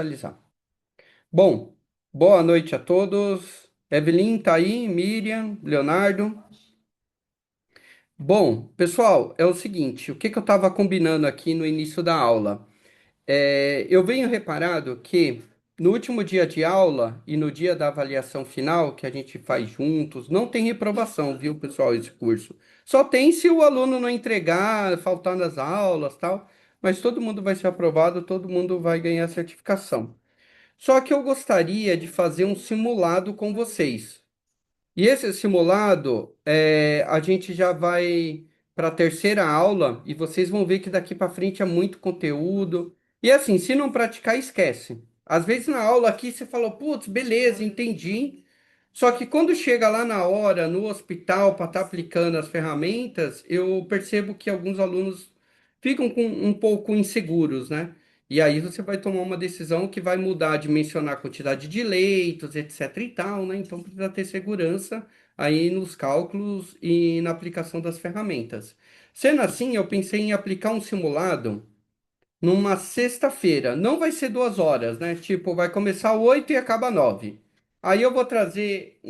inicializar. Bom, boa noite a todos. Evelyn, tá aí? Miriam, Leonardo. Bom, pessoal, é o seguinte, o que que eu estava combinando aqui no início da aula? Eu venho reparado que no último dia de aula e no dia da avaliação final, que a gente faz juntos, não tem reprovação, viu, pessoal, esse curso. Só tem se o aluno não entregar, faltar nas aulas, tal, mas todo mundo vai ser aprovado, todo mundo vai ganhar certificação. Só que eu gostaria de fazer um simulado com vocês. E esse simulado, a gente já vai para a terceira aula e vocês vão ver que daqui para frente é muito conteúdo. E assim, se não praticar, esquece. Às vezes na aula aqui você falou, putz, beleza, entendi. Só que quando chega lá na hora, no hospital, para estar aplicando as ferramentas, eu percebo que alguns alunos ficam um pouco inseguros, né? E aí você vai tomar uma decisão que vai mudar, dimensionar a quantidade de leitos, etc e tal, né? Então precisa ter segurança aí nos cálculos e na aplicação das ferramentas. Sendo assim, eu pensei em aplicar um simulado numa sexta-feira. Não vai ser 2 horas, né? Tipo, vai começar 8 e acaba 9. Aí eu vou trazer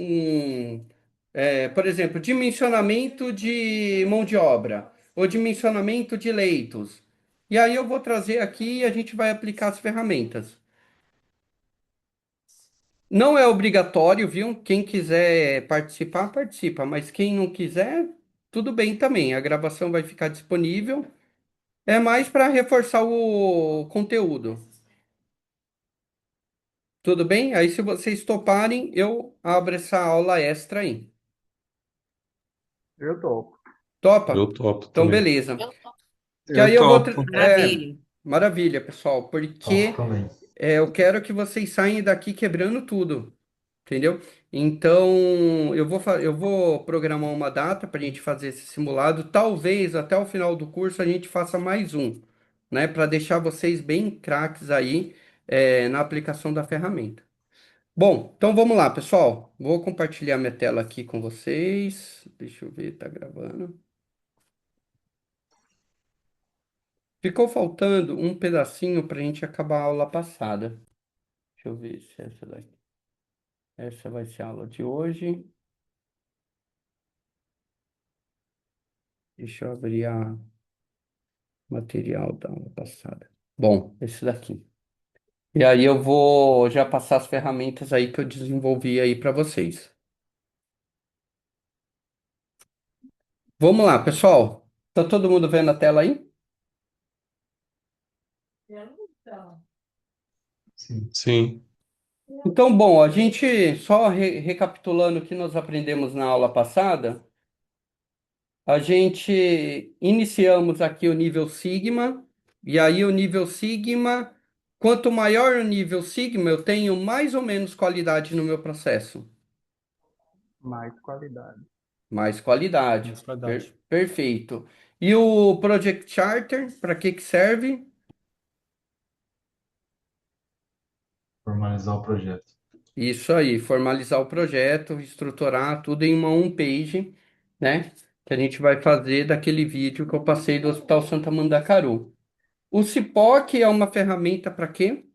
por exemplo, dimensionamento de mão de obra ou dimensionamento de leitos. E aí eu vou trazer aqui e a gente vai aplicar as ferramentas. Não é obrigatório, viu? Quem quiser participar, participa, mas quem não quiser, tudo bem também. A gravação vai ficar disponível. É mais para reforçar o conteúdo. Tudo bem? Aí, se vocês toparem, eu abro essa aula extra aí. Eu topo. Topa? Eu topo Então, também. beleza. Que aí Eu eu vou. topo. Maravilha. Maravilha, pessoal, Topo porque também. eu quero que vocês saiam daqui quebrando tudo, entendeu? Então, eu vou programar uma data para a gente fazer esse simulado. Talvez até o final do curso a gente faça mais um, né? Para deixar vocês bem craques aí, na aplicação da ferramenta. Bom, então vamos lá, pessoal. Vou compartilhar minha tela aqui com vocês. Deixa eu ver, tá gravando. Ficou faltando um pedacinho para a gente acabar a aula passada. Deixa eu ver se essa vai ser a aula de hoje. Deixa eu abrir a material da aula passada. Bom, esse daqui. E aí eu vou já passar as ferramentas aí que eu desenvolvi aí para vocês. Vamos lá, pessoal. Tá todo mundo vendo a tela aí? Sim. Sim. Então, bom, a gente só recapitulando o que nós aprendemos na aula passada, a gente iniciamos aqui o nível Sigma, e aí o nível Sigma, quanto maior o nível Sigma, eu tenho mais ou menos qualidade no meu processo. Mais qualidade. Mais qualidade. Mais qualidade. Perfeito. E o Project Charter, para que que serve? Formalizar o projeto. Isso aí, formalizar o projeto, estruturar tudo em uma page, né? Que a gente vai fazer daquele vídeo que eu passei do Hospital Santa Mandacaru. O CIPOC é uma ferramenta para quê?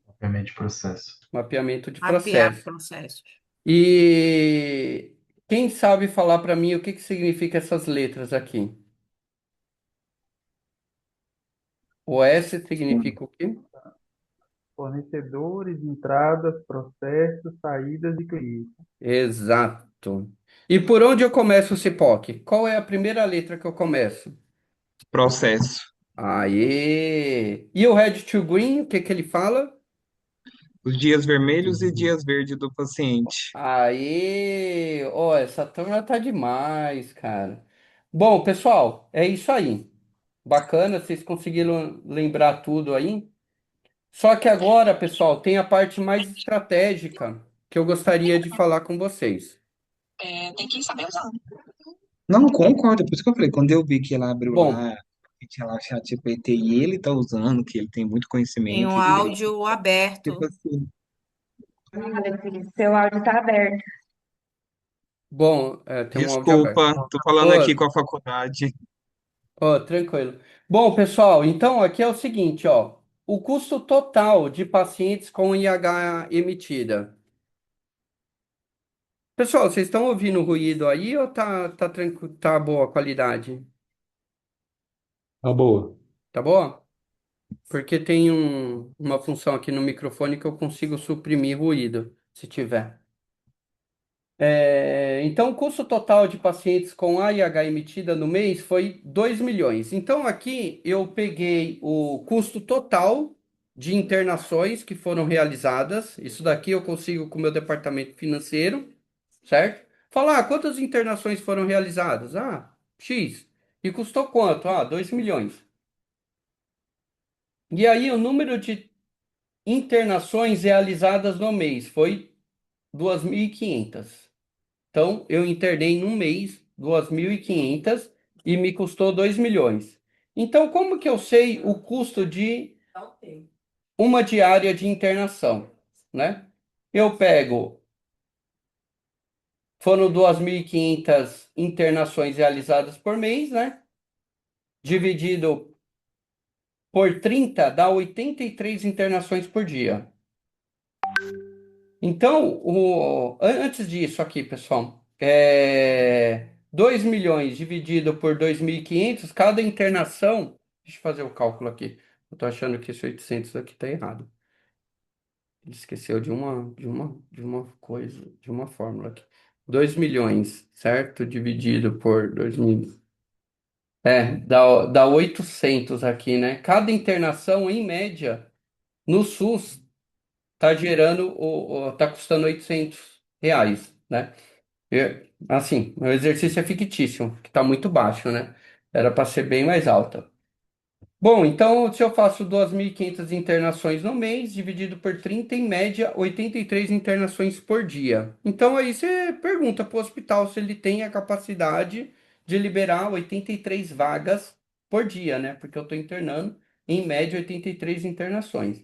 Mapeamento de processo. Mapeamento de Mapear processo. processos. E quem sabe falar para mim o que que significa essas letras aqui? O S significa o quê? Fornecedores, entradas, processos, saídas e clientes. Exato. E por onde eu começo o CIPOC? Qual é a primeira letra que eu começo? Processo. Aê! E o Red to Green, o que que ele fala? Os dias vermelhos e dias verdes do paciente. Aê! Ó, essa turma tá demais, cara. Bom, pessoal, é isso aí. Bacana, vocês conseguiram lembrar tudo aí. Só que agora, pessoal, tem a parte mais estratégica que eu gostaria de falar com vocês. Tem que saber usar. Não, concordo, por isso que eu falei, quando eu vi que ela abriu Bom, lá, que tinha lá o ChatGPT e ele tá usando, que ele tem muito Tem conhecimento, um e ele, áudio tipo aberto. assim, Seu áudio está aberto. bom, tem um áudio aberto. desculpa, tô falando aqui Ô, com a faculdade. tranquilo. Bom, pessoal, então aqui é o seguinte, ó. o custo total de pacientes com IH emitida. Pessoal, vocês estão ouvindo ruído aí ou tá tranquilo, tá boa a qualidade? Tá boa. Tá boa? Porque tem uma função aqui no microfone que eu consigo suprimir ruído, se tiver. Então, o custo total de pacientes com AIH emitida no mês foi 2 milhões. Então, aqui eu peguei o custo total de internações que foram realizadas. Isso daqui eu consigo com o meu departamento financeiro, certo? Falar, quantas internações foram realizadas? Ah, X. E custou quanto? Ah, 2 milhões. E aí, o número de internações realizadas no mês foi 2.500. Então, eu internei num mês 2.500 e me custou 2 milhões. Então, como que eu sei o custo de uma diária de internação, né? Eu pego, foram 2.500 internações realizadas por mês, né? Dividido por 30 dá 83 internações por dia. Então, antes disso aqui, pessoal, 2 milhões dividido por 2.500, cada internação, deixa eu fazer o cálculo aqui, eu tô achando que esse 800 aqui tá errado. Ele esqueceu de uma coisa, de uma fórmula aqui. 2 milhões, certo? Dividido por 2.000. Dá 800 aqui, né? Cada internação, em média, no SUS, tá gerando, tá custando R$ 800, né? Assim, o exercício é fictício, que está muito baixo, né? Era para ser bem mais alta. Bom, então, se eu faço 2.500 internações no mês, dividido por 30, em média, 83 internações por dia. Então, aí você pergunta para o hospital se ele tem a capacidade de liberar 83 vagas por dia, né? Porque eu estou internando, em média, 83 internações.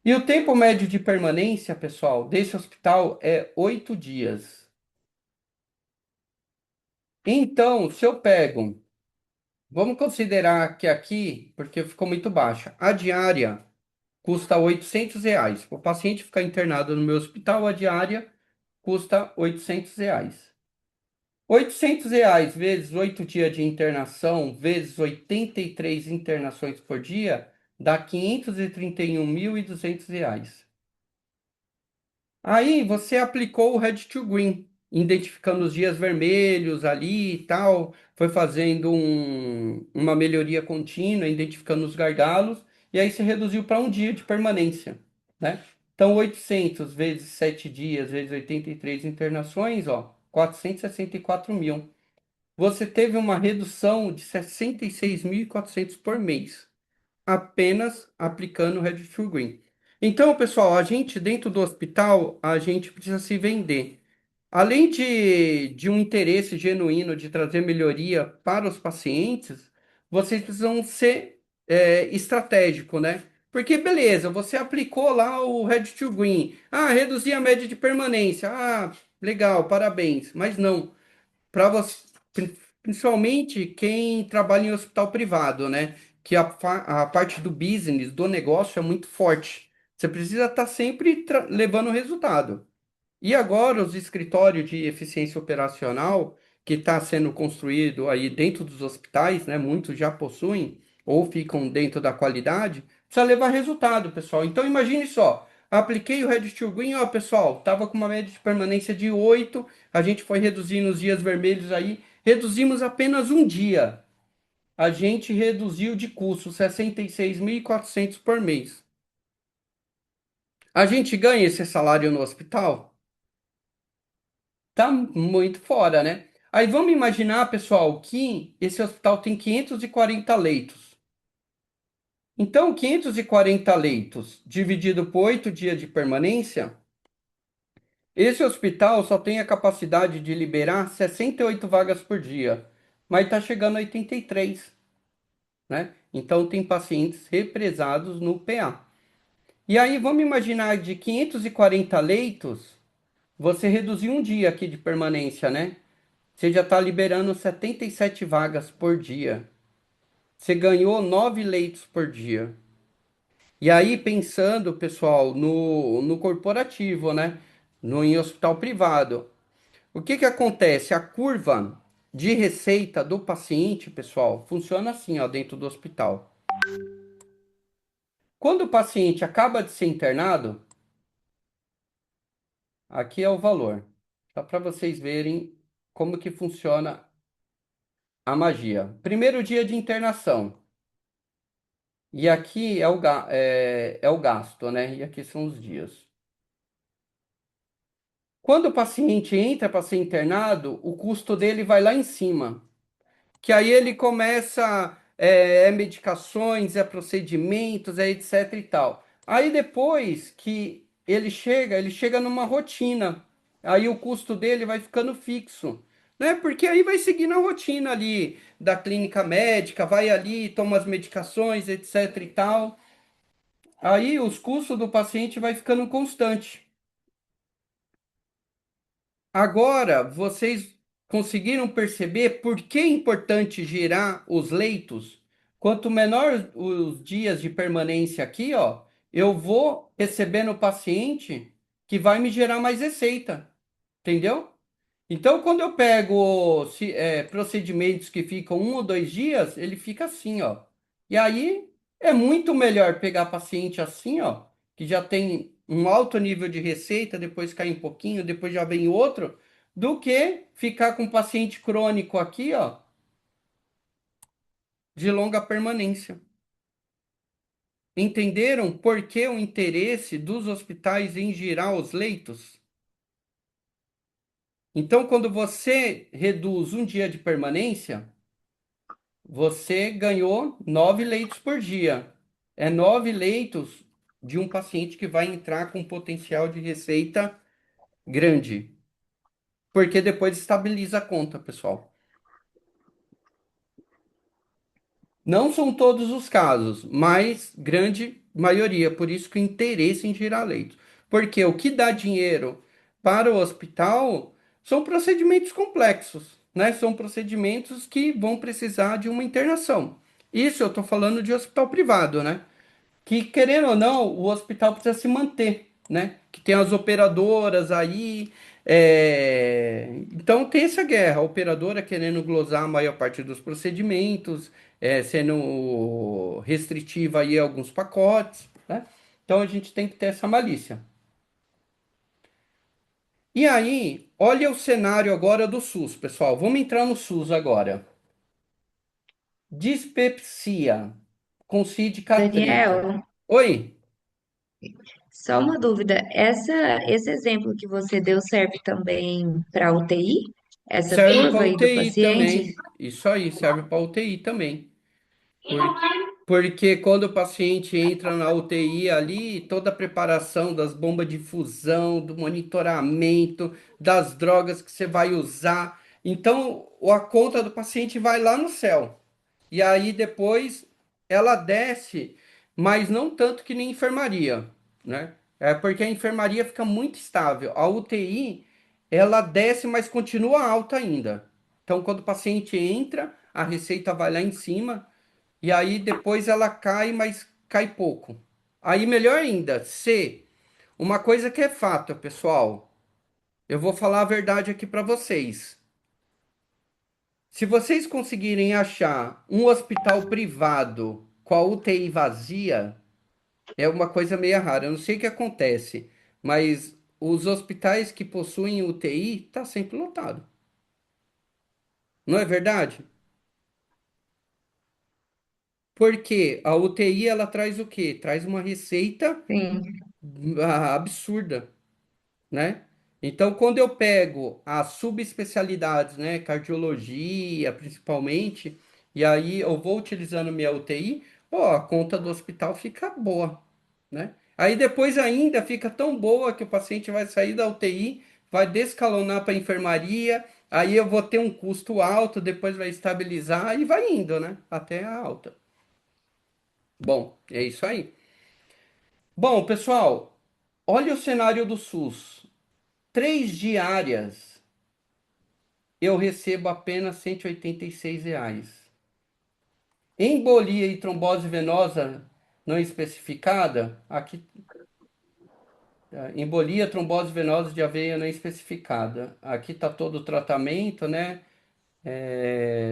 E o tempo médio de permanência, pessoal, desse hospital é 8 dias. Então, se eu pego, vamos considerar que aqui, porque ficou muito baixa, a diária custa R$ 800. O paciente ficar internado no meu hospital, a diária custa R$ 800. R$ 800 vezes 8 dias de internação, vezes 83 internações por dia, dá R$ 531.200. Aí você aplicou o Red to Green, identificando os dias vermelhos ali e tal, foi fazendo uma melhoria contínua, identificando os gargalos, e aí você reduziu para um dia de permanência, né? Então, 800 vezes 7 dias, vezes 83 internações, ó, 464 mil. Você teve uma redução de 66.400 por mês apenas aplicando o Red to Green. Então, pessoal, a gente dentro do hospital, a gente precisa se vender. Além de um interesse genuíno de trazer melhoria para os pacientes, vocês precisam ser estratégico, né? Porque, beleza, você aplicou lá o Red to Green. Ah, reduzir a média de permanência. Ah, legal, parabéns. Mas não para você, principalmente quem trabalha em hospital privado, né? Que a parte do business, do negócio é muito forte. Você precisa estar sempre levando resultado. E agora os escritórios de eficiência operacional que está sendo construído aí dentro dos hospitais, né? Muitos já possuem ou ficam dentro da qualidade, precisa levar resultado, pessoal. Então imagine só, apliquei o Red to Green, ó, pessoal, tava com uma média de permanência de 8, a gente foi reduzindo os dias vermelhos aí, reduzimos apenas um dia. A gente reduziu de custo 66.400 por mês. A gente ganha esse salário no hospital? Tá muito fora, né? Aí vamos imaginar, pessoal, que esse hospital tem 540 leitos. Então, 540 leitos dividido por 8 dias de permanência, esse hospital só tem a capacidade de liberar 68 vagas por dia, mas está chegando a 83, né? Então, tem pacientes represados no PA. E aí, vamos imaginar de 540 leitos, você reduziu um dia aqui de permanência, né? Você já está liberando 77 vagas por dia. Você ganhou 9 leitos por dia. E aí, pensando, pessoal, no corporativo, né? Em hospital privado. O que que acontece? A curva de receita do paciente, pessoal, funciona assim, ó, dentro do hospital. Quando o paciente acaba de ser internado, aqui é o valor. Só para vocês verem como que funciona a magia. Primeiro dia de internação. E aqui é é o gasto, né? E aqui são os dias. Quando o paciente entra para ser internado, o custo dele vai lá em cima. Que aí ele começa medicações, procedimentos, etc e tal. Aí depois que ele chega numa rotina. Aí o custo dele vai ficando fixo, né? Porque aí vai seguir na rotina ali da clínica médica, vai ali, toma as medicações, etc e tal. Aí os custos do paciente vai ficando constante. Agora, vocês conseguiram perceber por que é importante girar os leitos? Quanto menor os dias de permanência aqui, ó, eu vou recebendo o paciente que vai me gerar mais receita, entendeu? Então, quando eu pego procedimentos que ficam 1 ou 2 dias, ele fica assim, ó. E aí é muito melhor pegar paciente assim, ó, que já tem um alto nível de receita, depois cai um pouquinho, depois já vem outro, do que ficar com paciente crônico aqui, ó, de longa permanência. Entenderam por que o interesse dos hospitais em girar os leitos? Então, quando você reduz um dia de permanência, você ganhou 9 leitos por dia. É 9 leitos de um paciente que vai entrar com potencial de receita grande. Porque depois estabiliza a conta, pessoal. Não são todos os casos, mas grande maioria. Por isso que o interesse em girar leitos. Porque o que dá dinheiro para o hospital são procedimentos complexos, né? São procedimentos que vão precisar de uma internação. Isso eu estou falando de hospital privado, né? Que, querendo ou não, o hospital precisa se manter, né? Que tem as operadoras aí. Então tem essa guerra, a operadora querendo glosar a maior parte dos procedimentos, sendo restritiva aí a alguns pacotes, né? Então a gente tem que ter essa malícia. E aí, olha o cenário agora do SUS, pessoal. Vamos entrar no SUS agora. Dispepsia com CID-K 30. Daniel, Oi? só uma dúvida. Esse exemplo que você deu serve também para UTI? Essa Serve para curva aí do UTI paciente? também. Isso aí, serve para UTI também. Por- Porque quando o paciente entra na UTI ali, toda a preparação das bombas de fusão, do monitoramento, das drogas que você vai usar. Então, a conta do paciente vai lá no céu. E aí depois ela desce, mas não tanto que nem enfermaria, né? É porque a enfermaria fica muito estável. A UTI, ela desce, mas continua alta ainda. Então, quando o paciente entra, a receita vai lá em cima, e aí depois ela cai, mas cai pouco. Aí, melhor ainda, se uma coisa que é fato, pessoal, eu vou falar a verdade aqui para vocês. Se vocês conseguirem achar um hospital privado com a UTI vazia, é uma coisa meio rara. Eu não sei o que acontece, mas os hospitais que possuem UTI tá sempre lotado. Não é verdade? Porque a UTI ela traz o quê? Traz uma receita Sim. absurda, né? Então, quando eu pego as subespecialidades, né, cardiologia, principalmente, e aí eu vou utilizando minha UTI, pô, a conta do hospital fica boa, né? Aí depois ainda fica tão boa que o paciente vai sair da UTI, vai descalonar para enfermaria, aí eu vou ter um custo alto, depois vai estabilizar e vai indo, né? Até a alta. Bom, é isso aí. Bom, pessoal, olha o cenário do SUS. 3 diárias eu recebo apenas R$ 186. Embolia e trombose venosa não especificada, aqui, embolia, trombose venosa de aveia não especificada. Aqui está todo o tratamento, né?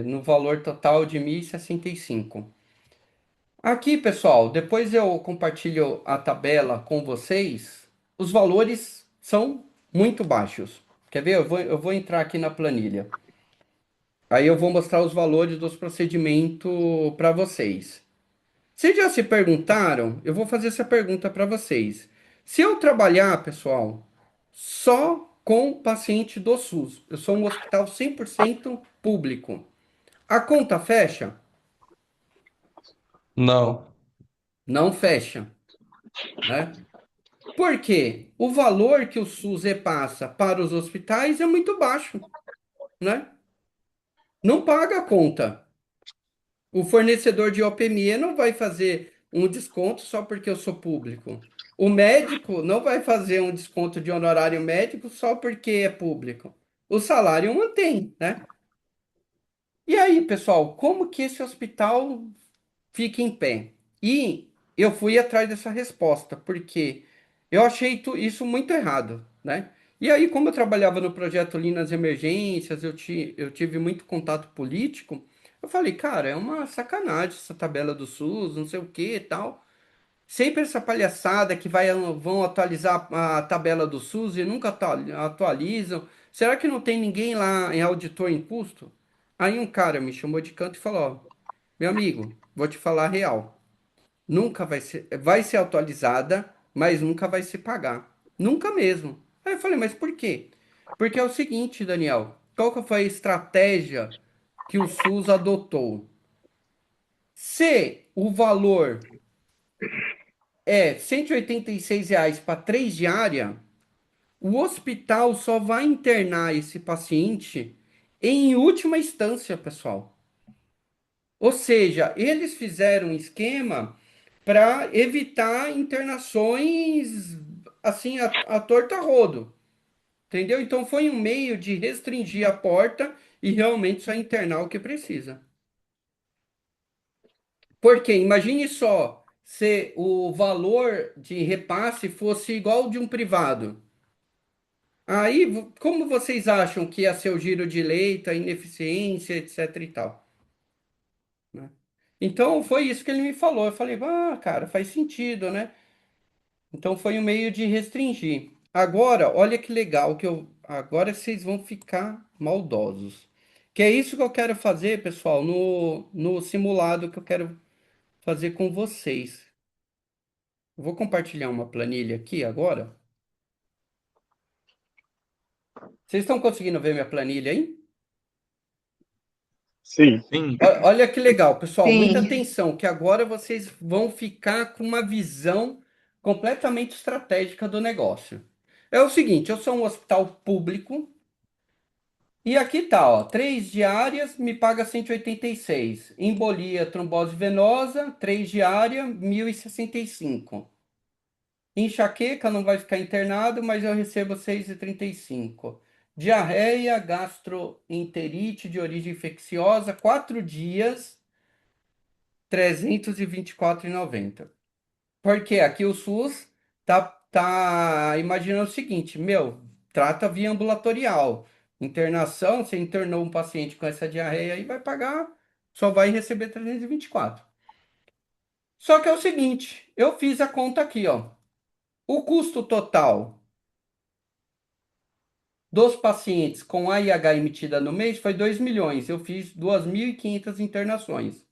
No valor total de 1.065. Aqui, pessoal, depois eu compartilho a tabela com vocês. Os valores são muito baixos. Quer ver? Eu vou entrar aqui na planilha. Aí eu vou mostrar os valores dos procedimentos para vocês. Vocês já se perguntaram? Eu vou fazer essa pergunta para vocês. Se eu trabalhar, pessoal, só com paciente do SUS, eu sou um hospital 100% público, a conta fecha? Não. Não fecha, né? Por quê? O valor que o SUS repassa para os hospitais é muito baixo, né? Não paga a conta. O fornecedor de OPME não vai fazer um desconto só porque eu sou público. O médico não vai fazer um desconto de honorário médico só porque é público. O salário mantém, né? E aí, pessoal, como que esse hospital fica em pé? E eu fui atrás dessa resposta, porque eu achei isso muito errado, né? E aí, como eu trabalhava no projeto Lean nas Emergências, eu tive muito contato político, eu falei, cara, é uma sacanagem essa tabela do SUS, não sei o que e tal. Sempre essa palhaçada que vão atualizar a tabela do SUS e nunca atualizam. Será que não tem ninguém lá em auditor em custo? Aí um cara me chamou de canto e falou, ó, meu amigo, vou te falar a real. Nunca vai ser atualizada, mas nunca vai se pagar. Nunca mesmo. Aí eu falei, mas por quê? Porque é o seguinte, Daniel, qual que foi a estratégia que o SUS adotou? Se o valor é R$ 186 para 3 diárias, o hospital só vai internar esse paciente em última instância, pessoal. Ou seja, eles fizeram um esquema para evitar internações assim a torta rodo, entendeu? Então foi um meio de restringir a porta e realmente só internar o que precisa. Porque imagine só se o valor de repasse fosse igual de um privado. Aí, como vocês acham que ia ser o giro de leito, a ineficiência, etc e tal, né? Então foi isso que ele me falou. Eu falei, ah, cara, faz sentido, né? Então foi um meio de restringir. Agora, olha que legal que agora vocês vão ficar maldosos. Que é isso que eu quero fazer, pessoal, no simulado que eu quero fazer com vocês. Eu vou compartilhar uma planilha aqui agora. Vocês estão conseguindo ver minha planilha aí? Sim. Sim, Olha que legal, pessoal. Muita Sim. atenção, que agora vocês vão ficar com uma visão completamente estratégica do negócio. É o seguinte, eu sou um hospital público. E aqui tá, ó, 3 diárias me paga 186. Embolia, trombose venosa, 3 diárias, 1.065. Enxaqueca não vai ficar internado, mas eu recebo 6,35. Diarreia, gastroenterite de origem infecciosa, 4 dias, 324,90. Porque aqui o SUS tá imaginando o seguinte, meu, trata via ambulatorial. Internação, você internou um paciente com essa diarreia aí, vai pagar, só vai receber 324. Só que é o seguinte, eu fiz a conta aqui, ó. O custo total dos pacientes com AIH emitida no mês foi 2 milhões. Eu fiz 2.500 internações.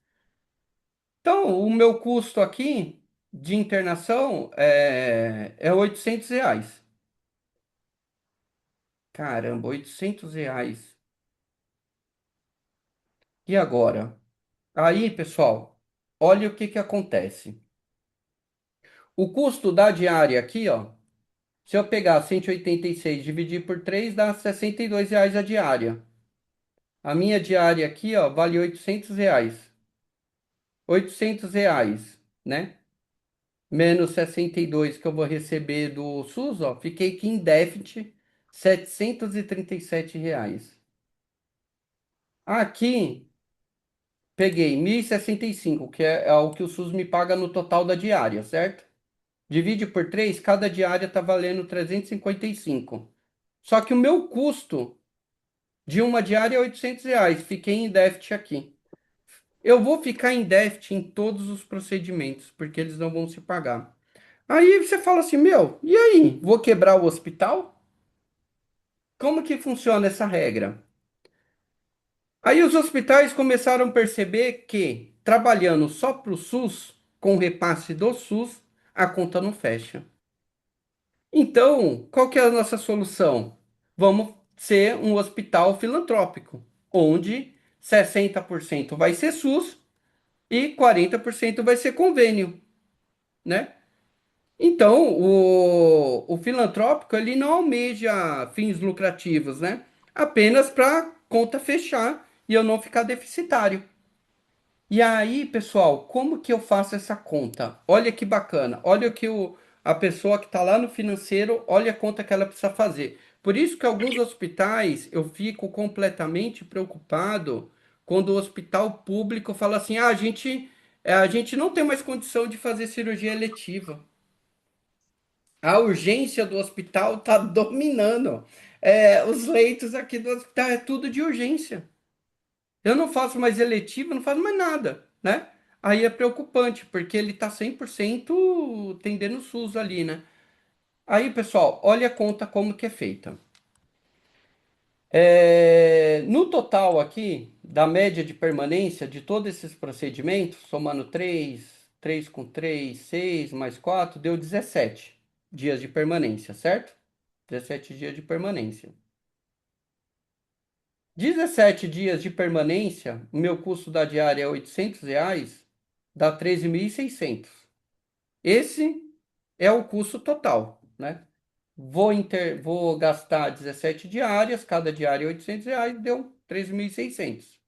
Então, o meu custo aqui de internação é R$ 800. Caramba, R$ 800. E agora? Aí, pessoal, olha o que que acontece. O custo da diária aqui, ó, se eu pegar 186 e dividir por 3 dá R$ 62 a diária. A minha diária aqui, ó, vale R$ 800. R$ 800, né? Menos 62 que eu vou receber do SUS, ó, fiquei aqui em déficit R$ 737. Aqui peguei 1.065, que é o que o SUS me paga no total da diária, certo? Divide por 3, cada diária está valendo 355. Só que o meu custo de uma diária é R$ 800. Fiquei em déficit aqui. Eu vou ficar em déficit em todos os procedimentos, porque eles não vão se pagar. Aí você fala assim, meu, e aí? Vou quebrar o hospital? Como que funciona essa regra? Aí os hospitais começaram a perceber que, trabalhando só para o SUS, com o repasse do SUS, a conta não fecha. Então, qual que é a nossa solução? Vamos ser um hospital filantrópico, onde 60% vai ser SUS e 40% vai ser convênio, né? Então, o filantrópico, ele não almeja fins lucrativos, né? Apenas para conta fechar e eu não ficar deficitário. E aí, pessoal, como que eu faço essa conta? Olha que bacana. Olha o que a pessoa que está lá no financeiro, olha a conta que ela precisa fazer. Por isso que alguns hospitais eu fico completamente preocupado quando o hospital público fala assim: ah, a gente não tem mais condição de fazer cirurgia eletiva. A urgência do hospital está dominando. Os leitos aqui do hospital é tudo de urgência. Eu não faço mais eletivo, não faço mais nada, né? Aí é preocupante, porque ele tá 100% tendendo o SUS ali, né? Aí, pessoal, olha a conta como que é feita. No total aqui, da média de permanência de todos esses procedimentos, somando 3 com 3, 6 mais 4, deu 17 dias de permanência, certo? 17 dias de permanência. 17 dias de permanência, o meu custo da diária é R$ 800, dá 13.600. Esse é o custo total, né? Vou gastar 17 diárias, cada diária é R$ 800, deu 13.600.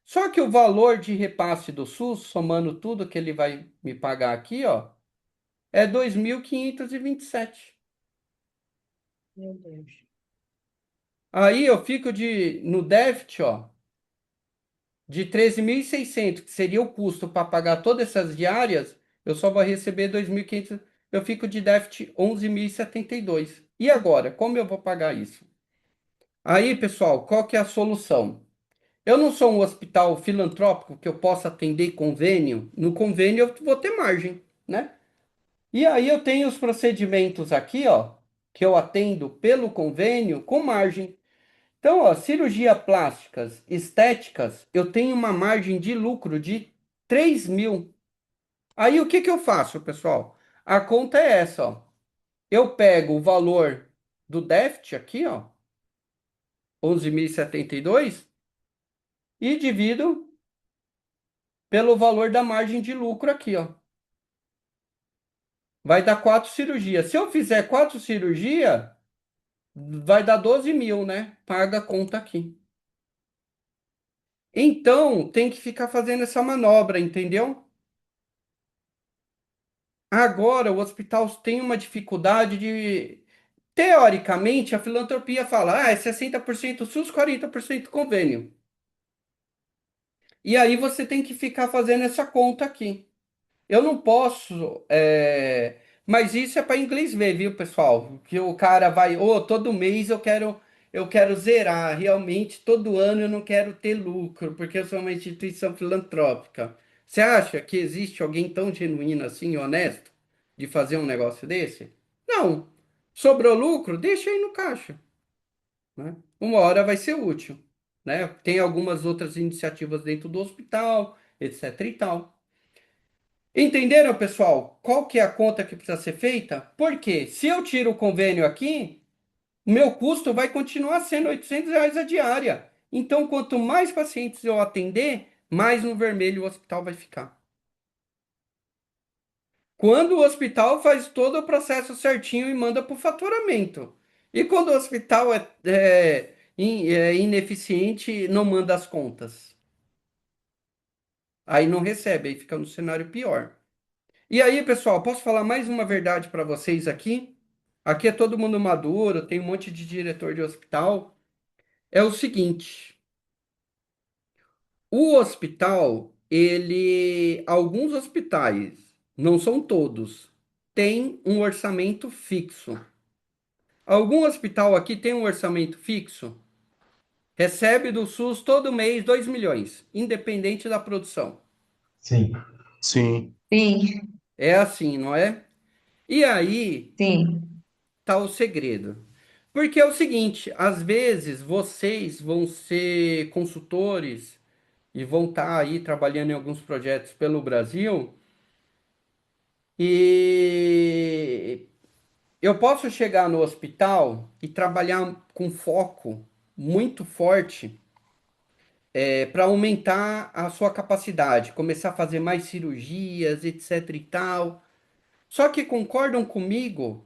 Só que o valor de repasse do SUS, somando tudo que ele vai me pagar aqui, ó, é 2.527. Meu Deus. Aí eu fico no déficit, ó, de 13.600, que seria o custo para pagar todas essas diárias, eu só vou receber 2.500, eu fico de déficit 11.072. E agora, como eu vou pagar isso? Aí, pessoal, qual que é a solução? Eu não sou um hospital filantrópico que eu possa atender convênio. No convênio eu vou ter margem, né? E aí eu tenho os procedimentos aqui, ó, que eu atendo pelo convênio com margem. Então, ó, cirurgia plásticas, estéticas, eu tenho uma margem de lucro de 3.000. Aí o que que eu faço, pessoal? A conta é essa, ó. Eu pego o valor do déficit aqui, ó, 11.072, e divido pelo valor da margem de lucro aqui, ó. Vai dar 4 cirurgias. Se eu fizer 4 cirurgias, vai dar 12.000, né? Paga a conta aqui. Então, tem que ficar fazendo essa manobra, entendeu? Agora, o hospital tem uma dificuldade de. Teoricamente, a filantropia fala, é 60% SUS, 40% convênio. E aí você tem que ficar fazendo essa conta aqui. Eu não posso. Mas isso é para inglês ver, viu, pessoal? Que o cara vai, todo mês eu quero zerar. Realmente, todo ano eu não quero ter lucro, porque eu sou uma instituição filantrópica. Você acha que existe alguém tão genuíno assim, honesto, de fazer um negócio desse? Não. Sobrou lucro? Deixa aí no caixa, né? Uma hora vai ser útil, né? Tem algumas outras iniciativas dentro do hospital, etc e tal. Entenderam, pessoal? Qual que é a conta que precisa ser feita? Porque se eu tiro o convênio aqui, o meu custo vai continuar sendo R$ 800 a diária. Então, quanto mais pacientes eu atender, mais no vermelho o hospital vai ficar. Quando o hospital faz todo o processo certinho e manda para o faturamento. E quando o hospital é ineficiente, não manda as contas. Aí não recebe, aí fica no cenário pior. E aí, pessoal, posso falar mais uma verdade para vocês aqui? Aqui é todo mundo maduro, tem um monte de diretor de hospital. É o seguinte: O hospital, alguns hospitais, não são todos, têm um orçamento fixo. Algum hospital aqui tem um orçamento fixo? Recebe do SUS todo mês 2 milhões, independente da produção. Sim, Sim. Sim, É assim, não é? E aí sim. tá o segredo. Porque é o seguinte, às vezes vocês vão ser consultores e vão estar aí trabalhando em alguns projetos pelo Brasil e eu posso chegar no hospital e trabalhar com foco muito forte para aumentar a sua capacidade, começar a fazer mais cirurgias, etc e tal. Só que concordam comigo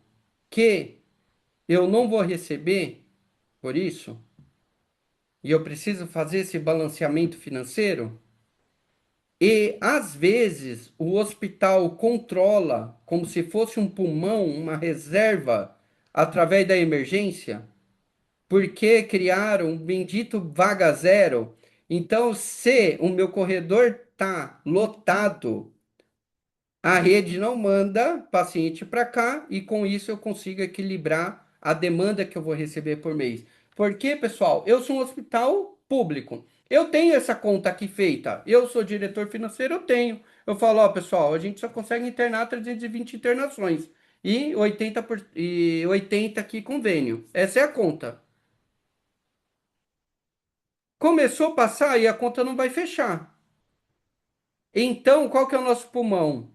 que eu não vou receber por isso e eu preciso fazer esse balanceamento financeiro? E às vezes o hospital controla como se fosse um pulmão, uma reserva através da emergência. Porque criaram um bendito vaga zero. Então, se o meu corredor tá lotado, a rede não manda paciente para cá e com isso eu consigo equilibrar a demanda que eu vou receber por mês. Porque, pessoal, eu sou um hospital público. Eu tenho essa conta aqui feita. Eu sou diretor financeiro, eu tenho. Eu falo, ó, pessoal, a gente só consegue internar 320 internações e 80 aqui convênio. Essa é a conta. Começou a passar e a conta não vai fechar. Então, qual que é o nosso pulmão?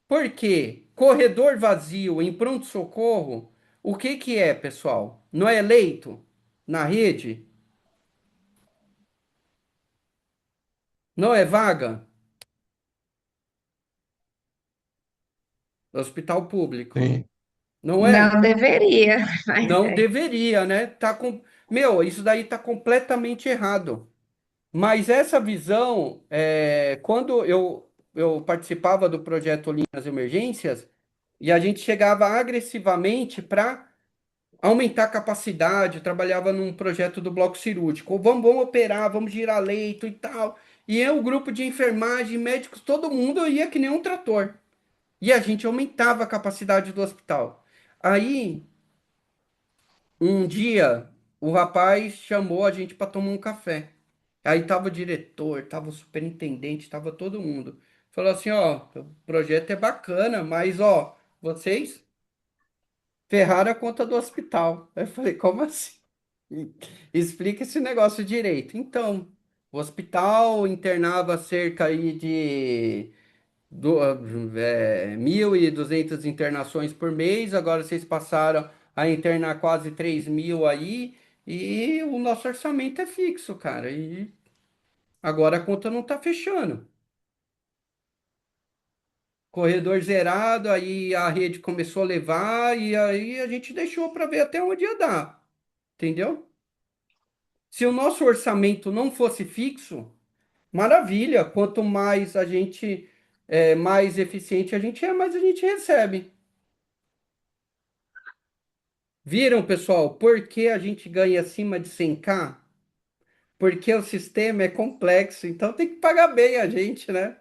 Porque corredor vazio em pronto-socorro, o que que é, pessoal? Não é leito na rede? Não é vaga no hospital público? Sim. Não é? Não deveria, mas Não é. deveria, né? Meu, isso daí tá completamente errado. Mas essa visão, quando eu participava do projeto Linhas Emergências, e a gente chegava agressivamente para aumentar a capacidade, eu trabalhava num projeto do bloco cirúrgico. Vamos operar, vamos girar leito e tal. E eu, o grupo de enfermagem, médicos, todo mundo ia que nem um trator. E a gente aumentava a capacidade do hospital. Aí, um dia, o rapaz chamou a gente para tomar um café. Aí tava o diretor, tava o superintendente, tava todo mundo. Falou assim, ó, o projeto é bacana, mas ó, vocês ferraram a conta do hospital. Aí eu falei, como assim? Explica esse negócio direito. Então, o hospital internava cerca aí de 1.200 internações por mês, agora vocês passaram a internar quase 3.000 aí, e o nosso orçamento é fixo, cara. E agora a conta não tá fechando. Corredor zerado, aí a rede começou a levar, e aí a gente deixou para ver até onde ia dar. Entendeu? Se o nosso orçamento não fosse fixo, maravilha. Quanto mais a gente mais eficiente a gente é, mais a gente recebe. Viram, pessoal, por que a gente ganha acima de 100K? Porque o sistema é complexo, então tem que pagar bem a gente, né?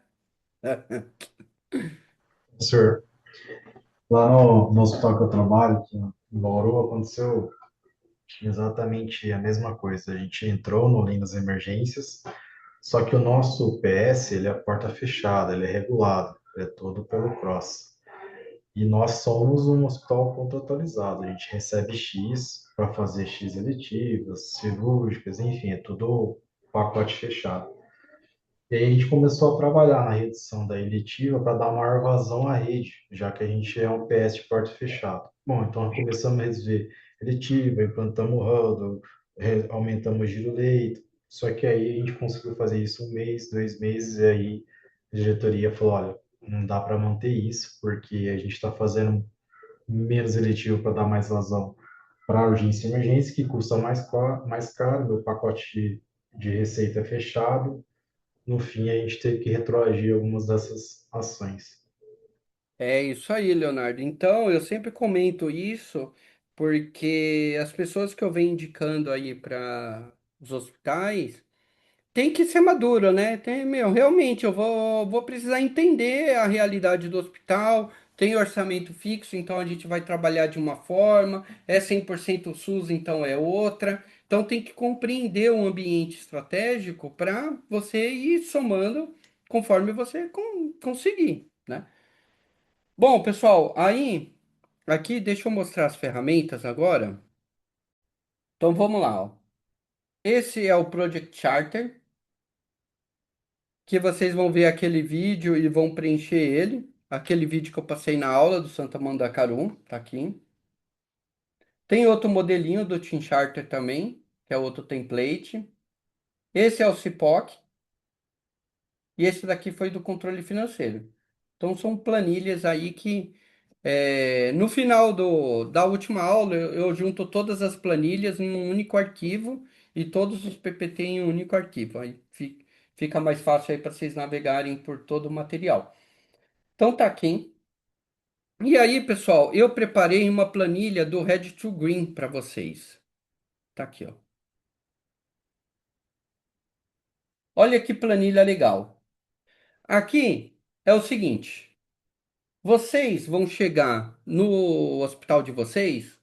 senhor. Lá no hospital que eu trabalho, aqui em Bauru, aconteceu exatamente a mesma coisa. A gente entrou no Linhas Emergências, só que o nosso PS, ele é porta fechada, ele é regulado, é todo pelo CROSS. E nós somos um hospital contratualizado, a gente recebe X para fazer X eletivas, cirúrgicas, enfim, é tudo pacote fechado. E aí a gente começou a trabalhar na redução da eletiva para dar maior vazão à rede, já que a gente é um PS de porta fechado. Bom, então começamos a reduzir eletiva, implantamos o huddle, aumentamos o giro leito, só que aí a gente conseguiu fazer isso um mês, 2 meses, e aí a diretoria falou, olha, não dá para manter isso, porque a gente está fazendo menos eletivo para dar mais vazão para a urgência e emergência, que custa mais caro, meu pacote de receita é fechado, no fim, a gente teve que retroagir algumas dessas ações. É isso aí, Leonardo. Então, eu sempre comento isso porque as pessoas que eu venho indicando aí para os hospitais, tem que ser maduro, né? Realmente, vou precisar entender a realidade do hospital. Tem orçamento fixo, então a gente vai trabalhar de uma forma, é 100% SUS, então é outra. Então tem que compreender o ambiente estratégico para você ir somando conforme você conseguir, né? Bom, pessoal, aí aqui deixa eu mostrar as ferramentas agora. Então vamos lá, ó. Esse é o Project Charter, que vocês vão ver aquele vídeo e vão preencher ele. Aquele vídeo que eu passei na aula do Santa Mandacaru, tá aqui. Tem outro modelinho do Team Charter também, que é outro template. Esse é o CIPOC e esse daqui foi do controle financeiro. Então são planilhas aí que no final da última aula eu junto todas as planilhas em um único arquivo e todos os PPT em um único arquivo. Aí fica mais fácil aí para vocês navegarem por todo o material. Então tá aqui. E aí, pessoal, eu preparei uma planilha do Red to Green para vocês. Tá aqui, ó. Olha que planilha legal. Aqui é o seguinte: vocês vão chegar no hospital de vocês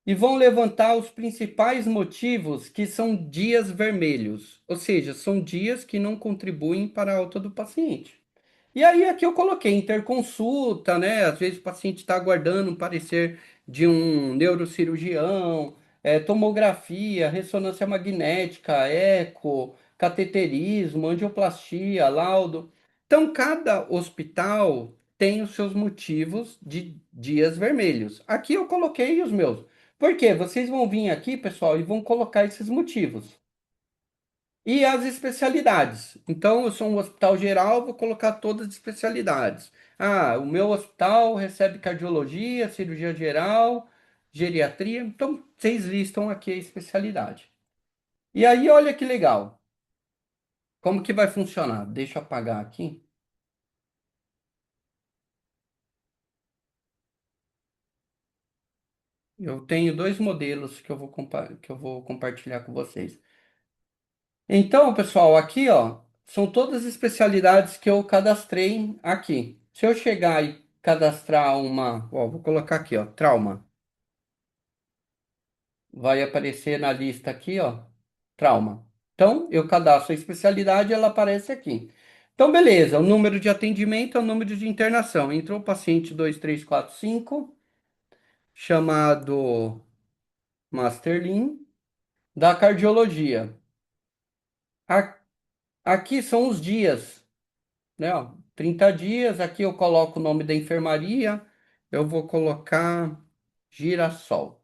e vão levantar os principais motivos que são dias vermelhos, ou seja, são dias que não contribuem para a alta do paciente. E aí aqui eu coloquei interconsulta, né? Às vezes o paciente está aguardando um parecer de um neurocirurgião, tomografia, ressonância magnética, eco, cateterismo, angioplastia, laudo. Então, cada hospital tem os seus motivos de dias vermelhos. Aqui eu coloquei os meus. Por quê? Vocês vão vir aqui, pessoal, e vão colocar esses motivos. E as especialidades. Então, eu sou um hospital geral, vou colocar todas as especialidades. Ah, o meu hospital recebe cardiologia, cirurgia geral, geriatria. Então, vocês listam aqui a especialidade. E aí, olha que legal. Como que vai funcionar? Deixa eu apagar aqui. Eu tenho dois modelos que que eu vou compartilhar com vocês. Então, pessoal, aqui, ó, são todas as especialidades que eu cadastrei aqui. Se eu chegar e cadastrar uma, ó, vou colocar aqui, ó, trauma. Vai aparecer na lista aqui, ó, trauma. Então, eu cadastro a especialidade, ela aparece aqui. Então, beleza, o número de atendimento é o número de internação. Entrou o paciente 2345, chamado Masterlin, da cardiologia. A- Aqui são os dias, né? Ó, 30 dias, aqui eu coloco o nome da enfermaria, eu vou colocar Girassol,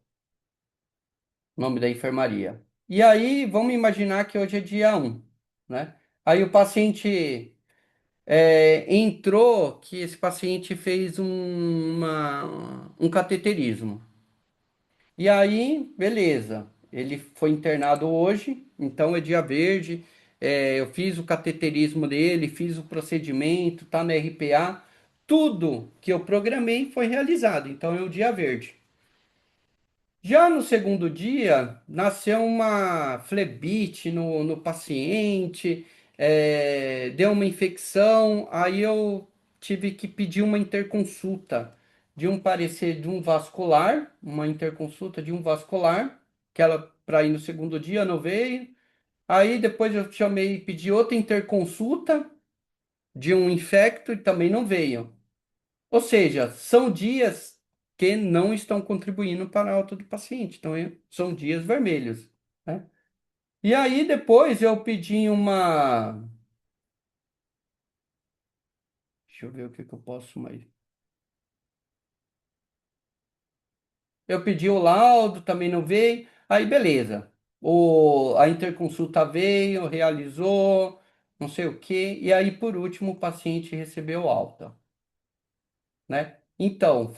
nome da enfermaria. E aí, vamos imaginar que hoje é dia 1, né? Aí o paciente entrou, que esse paciente fez um cateterismo. E aí, beleza, ele foi internado hoje, então é dia verde. Eu fiz o cateterismo dele, fiz o procedimento, tá na RPA, tudo que eu programei foi realizado, então é o dia verde. Já no segundo dia, nasceu uma flebite no paciente, deu uma infecção, aí eu tive que pedir uma interconsulta de um parecer de um vascular, uma interconsulta de um vascular, que ela para ir no segundo dia não veio. Aí depois eu chamei e pedi outra interconsulta de um infecto e também não veio. Ou seja, são dias que não estão contribuindo para a alta do paciente. Então, são dias vermelhos, né? E aí, depois eu pedi uma. Deixa eu ver o que que eu posso mais. Eu pedi o laudo, também não veio. Aí, beleza. A interconsulta veio, realizou, não sei o quê. E aí, por último, o paciente recebeu alta, né? Então,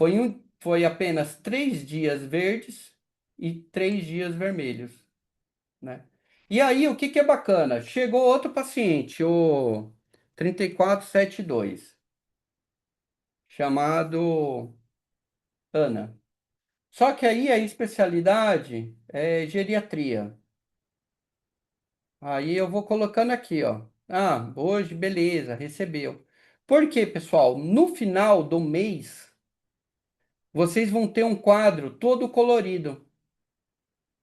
foi apenas 3 dias verdes e 3 dias vermelhos, né? E aí, o que que é bacana? Chegou outro paciente, o 3472, chamado Ana. Só que aí a especialidade é geriatria. Aí eu vou colocando aqui, ó. Ah, hoje, beleza, recebeu. Por quê, pessoal? No final do mês, vocês vão ter um quadro todo colorido,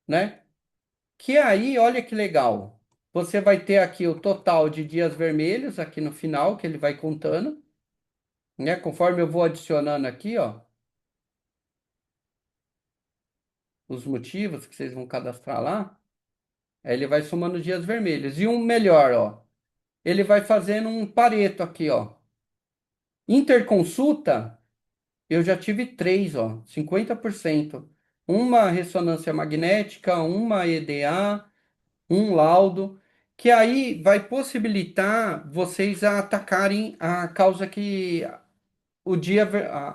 né? Que aí, olha que legal. Você vai ter aqui o total de dias vermelhos aqui no final, que ele vai contando, né? Conforme eu vou adicionando aqui, ó, os motivos que vocês vão cadastrar lá, aí ele vai somando dias vermelhos. E um melhor, ó, ele vai fazendo um pareto aqui, ó. Interconsulta, eu já tive três, ó, 50%. Uma ressonância magnética, uma EDA, um laudo, que aí vai possibilitar vocês a atacarem a causa que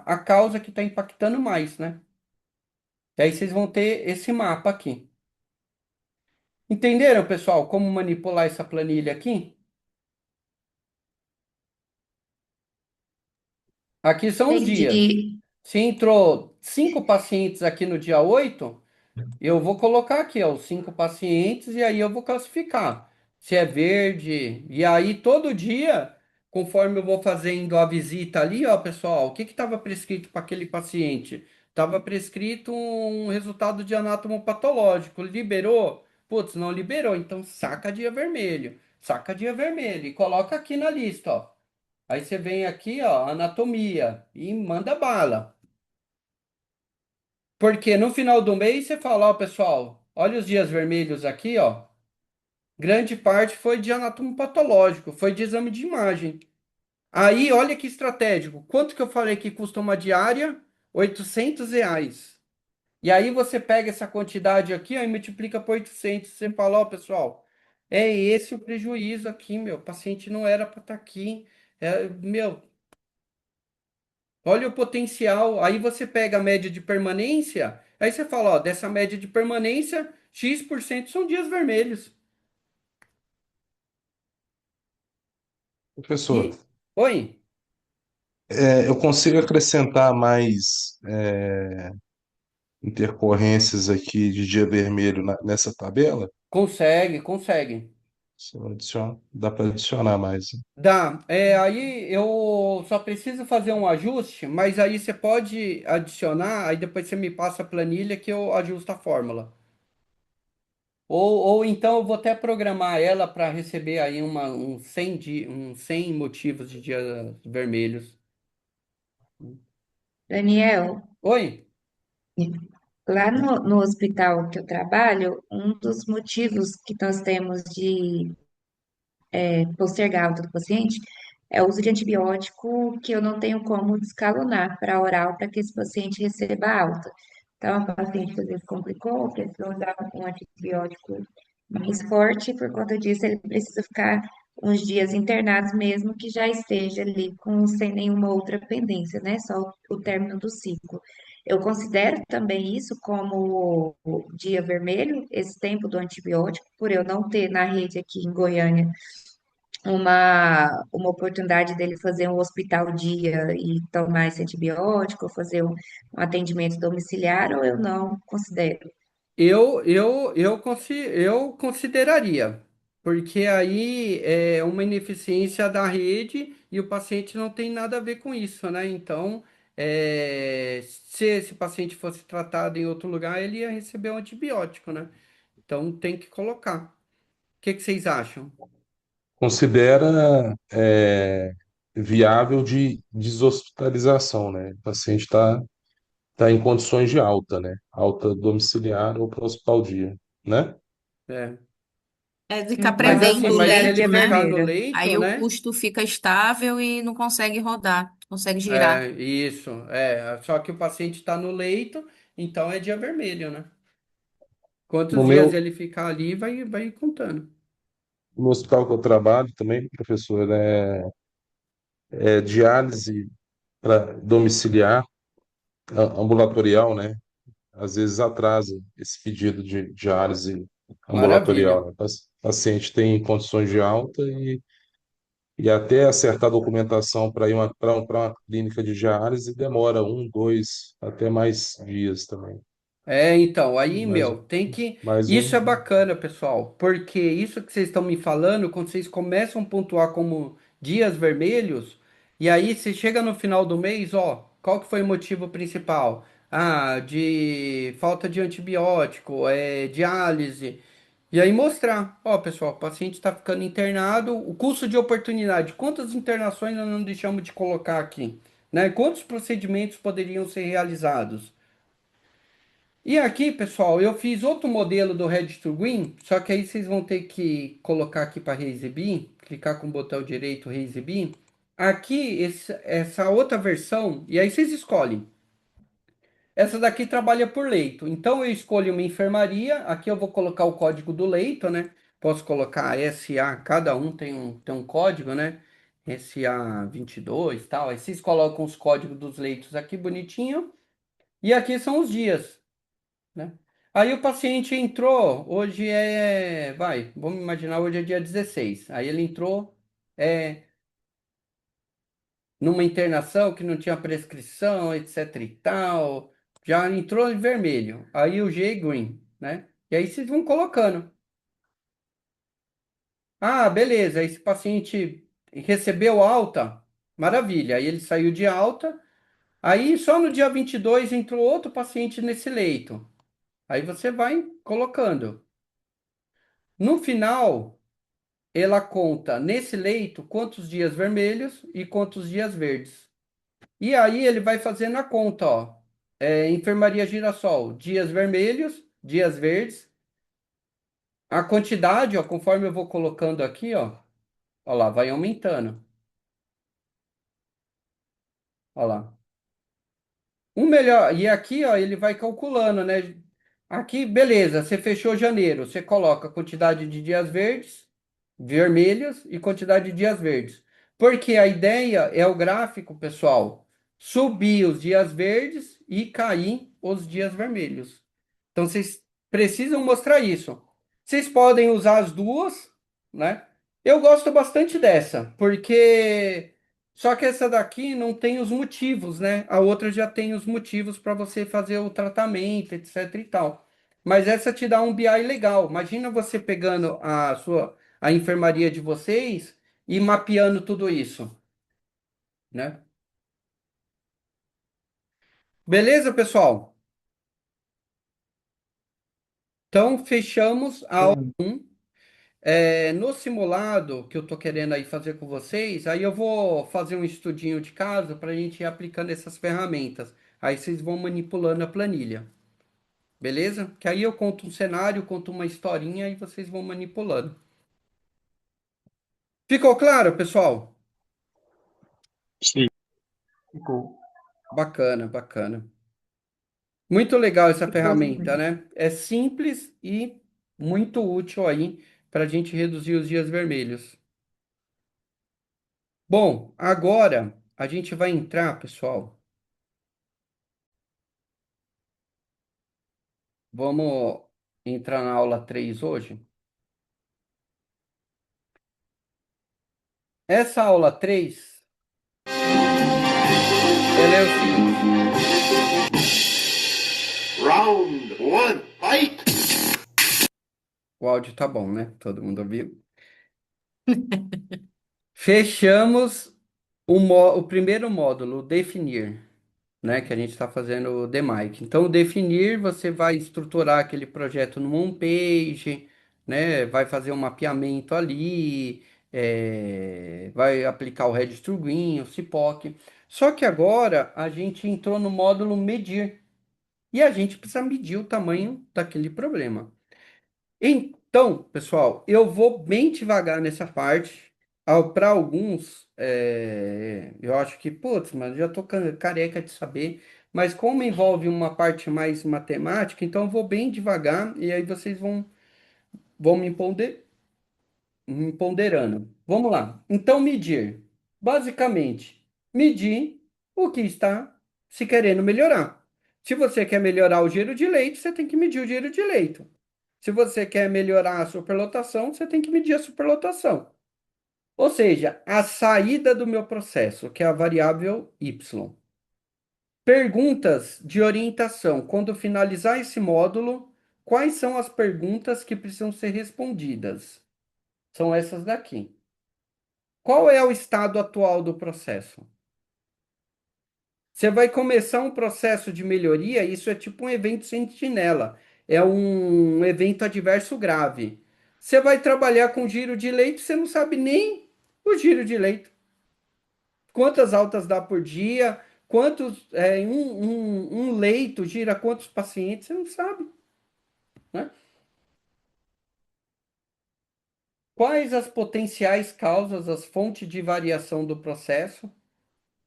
a causa que está impactando mais, né? E aí vocês vão ter esse mapa aqui. Entenderam, pessoal, como manipular essa planilha aqui? Aqui são os dias. Entendi. Se entrou 5 pacientes aqui no dia 8, eu vou colocar aqui, ó, os 5 pacientes e aí eu vou classificar se é verde. E aí todo dia, conforme eu vou fazendo a visita ali, ó, pessoal, o que estava prescrito para aquele paciente? Estava prescrito um resultado de anatomopatológico. Liberou? Putz, não liberou. Então saca dia vermelho. Saca dia vermelho e coloca aqui na lista, ó. Aí você vem aqui, ó, anatomia e manda bala. Porque no final do mês você fala, ó, pessoal, olha os dias vermelhos aqui, ó. Grande parte foi de anatomo patológico, foi de exame de imagem. Aí, olha que estratégico. Quanto que eu falei que custa uma diária? R$ 800. E aí você pega essa quantidade aqui, ó, e multiplica por 800. Você fala, ó, pessoal, é esse o prejuízo aqui, meu. O paciente não era para estar aqui. É, meu, olha o potencial. Aí você pega a média de permanência. Aí você fala, ó, dessa média de permanência, X% são dias vermelhos. Professor, E, oi, eu consigo acrescentar mais intercorrências aqui de dia vermelho nessa tabela? consegue, consegue. Se eu adiciono, dá para adicionar mais, né? Dá. Aí eu só preciso fazer um ajuste, mas aí você pode adicionar, aí depois você me passa a planilha que eu ajusto a fórmula. Ou então eu vou até programar ela para receber aí uns 100 motivos de dias vermelhos. Daniel, Oi? lá no hospital que eu trabalho, um dos motivos que nós temos de postergar a alta do paciente é o uso de antibiótico que eu não tenho como descalonar para oral para que esse paciente receba alta. Então, a paciente às vezes complicou, precisou usar um antibiótico mais forte, e por conta disso ele precisa ficar uns dias internados mesmo que já esteja ali sem nenhuma outra pendência, né? Só o término do ciclo. Eu considero também isso como dia vermelho, esse tempo do antibiótico, por eu não ter na rede aqui em Goiânia uma oportunidade dele fazer um hospital dia e tomar esse antibiótico, ou fazer um atendimento domiciliar, ou eu não considero. Eu consideraria, porque aí é uma ineficiência da rede e o paciente não tem nada a ver com isso, né? Então, se esse paciente fosse tratado em outro lugar, ele ia receber um antibiótico, né? Então, tem que colocar. O que que vocês acham? Considera viável de deshospitalização, né? O paciente tá em condições de alta, né? Alta domiciliar ou para o hospital dia, né? É. É ficar Mas Então, eu assim, prevendo o mas se considero ele dia leito, né? ficar no vermelho. leito, Aí o né? custo fica estável e não consegue rodar, consegue girar. É, isso, só que o paciente está no leito, então é dia vermelho, né? No Quantos dias meu, ele ficar ali, vai contando. no hospital que eu trabalho também, professor, é diálise para domiciliar, ambulatorial, né? Às vezes atrasa esse pedido de diálise Maravilha. ambulatorial, né? O paciente tem condições de alta e até acertar a documentação para ir para uma clínica de diálise demora um, dois, até mais dias também. Então, aí, Mais, meu, tem que. mais Isso é um. bacana, pessoal, porque isso que vocês estão me falando, quando vocês começam a pontuar como dias vermelhos, e aí você chega no final do mês, ó, qual que foi o motivo principal? Ah, de falta de antibiótico, diálise. E aí mostrar, ó, pessoal, o paciente está ficando internado, o custo de oportunidade, quantas internações nós não deixamos de colocar aqui, né? Quantos procedimentos poderiam ser realizados? E aqui, pessoal, eu fiz outro modelo do Red to Green, só que aí vocês vão ter que colocar aqui para reexibir, clicar com o botão direito reexibir. Aqui, essa outra versão, e aí vocês escolhem. Essa daqui trabalha por leito. Então eu escolho uma enfermaria, aqui eu vou colocar o código do leito, né? Posso colocar SA, cada um tem um código, né? SA 22 e tal. Aí vocês colocam os códigos dos leitos aqui bonitinho. E aqui são os dias, né? Aí o paciente entrou, vamos imaginar, hoje é dia 16. Aí ele entrou é, numa internação que não tinha prescrição, etc e tal, já entrou em vermelho. Aí o G green, né? E aí vocês vão colocando. Ah, beleza, esse paciente recebeu alta, maravilha. Aí ele saiu de alta, aí só no dia 22 entrou outro paciente nesse leito. Aí você vai colocando. No final, ela conta nesse leito quantos dias vermelhos e quantos dias verdes. E aí ele vai fazendo a conta, ó. Enfermaria Girassol, dias vermelhos, dias verdes. A quantidade, ó, conforme eu vou colocando aqui, ó lá, vai aumentando. Ó lá. Um melhor, e aqui, ó, ele vai calculando, né? Aqui, beleza, você fechou janeiro, você coloca a quantidade de dias verdes, vermelhos e quantidade de dias verdes. Porque a ideia é o gráfico, pessoal, subir os dias verdes e cair os dias vermelhos. Então, vocês precisam mostrar isso. Vocês podem usar as duas, né? Eu gosto bastante dessa, porque só que essa daqui não tem os motivos, né? A outra já tem os motivos para você fazer o tratamento, etc e tal. Mas essa te dá um BI legal. Imagina você pegando a enfermaria de vocês e mapeando tudo isso, né? Beleza, pessoal? Então, fechamos a aula Sim. 1. No simulado que eu tô querendo aí fazer com vocês, aí eu vou fazer um estudinho de casa para a gente ir aplicando essas ferramentas. Aí vocês vão manipulando a planilha, beleza? Que aí eu conto um cenário, conto uma historinha e vocês vão manipulando. Ficou claro, pessoal? Sim. Ficou. Bacana, bacana. Muito legal essa Ficou ferramenta, sim. né? É simples e muito útil aí para a gente reduzir os dias vermelhos. Bom, agora a gente vai entrar, pessoal. Vamos entrar na aula 3 hoje. Essa aula 3, ela é o seguinte. Round one, fight! O áudio tá bom, né? Todo mundo ouviu? Fechamos o primeiro módulo, o definir, né? Que a gente está fazendo o DMAIC. Então, o definir, você vai estruturar aquele projeto no homepage, né? Vai fazer um mapeamento ali, vai aplicar o Red to Green, o CIPOC. Só que agora a gente entrou no módulo medir. E a gente precisa medir o tamanho daquele problema. Então, pessoal, eu vou bem devagar nessa parte. Para alguns, eu acho que, putz, mas já tô careca de saber. Mas como envolve uma parte mais matemática, então eu vou bem devagar e aí vocês vão me ponderando. Vamos lá. Então, medir. Basicamente, medir o que está se querendo melhorar. Se você quer melhorar o giro de leite, você tem que medir o giro de leito. Se você quer melhorar a superlotação, você tem que medir a superlotação. Ou seja, a saída do meu processo, que é a variável y. Perguntas de orientação. Quando finalizar esse módulo, quais são as perguntas que precisam ser respondidas? São essas daqui. Qual é o estado atual do processo? Você vai começar um processo de melhoria, isso é tipo um evento sentinela, é um evento adverso grave. Você vai trabalhar com giro de leito, você não sabe nem o giro de leito. Quantas altas dá por dia, um leito gira quantos pacientes, você não sabe, né? Quais as potenciais causas, as fontes de variação do processo?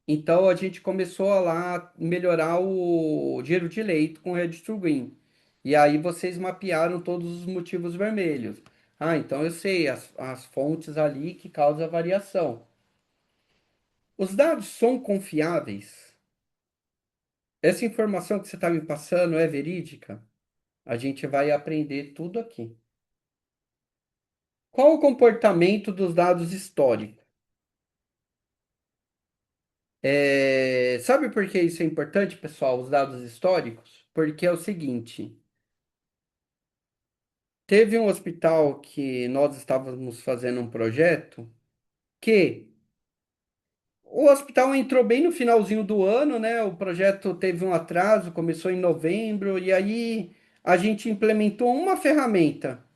Então a gente começou a lá melhorar o giro de leito com Red to Green. E aí vocês mapearam todos os motivos vermelhos. Ah, então eu sei as fontes ali que causam a variação. Os dados são confiáveis? Essa informação que você está me passando é verídica? A gente vai aprender tudo aqui. Qual o comportamento dos dados históricos? Sabe por que isso é importante, pessoal, os dados históricos? Porque é o seguinte. Teve um hospital que nós estávamos fazendo um projeto que o hospital entrou bem no finalzinho do ano, né? O projeto teve um atraso, começou em novembro, e aí a gente implementou uma ferramenta,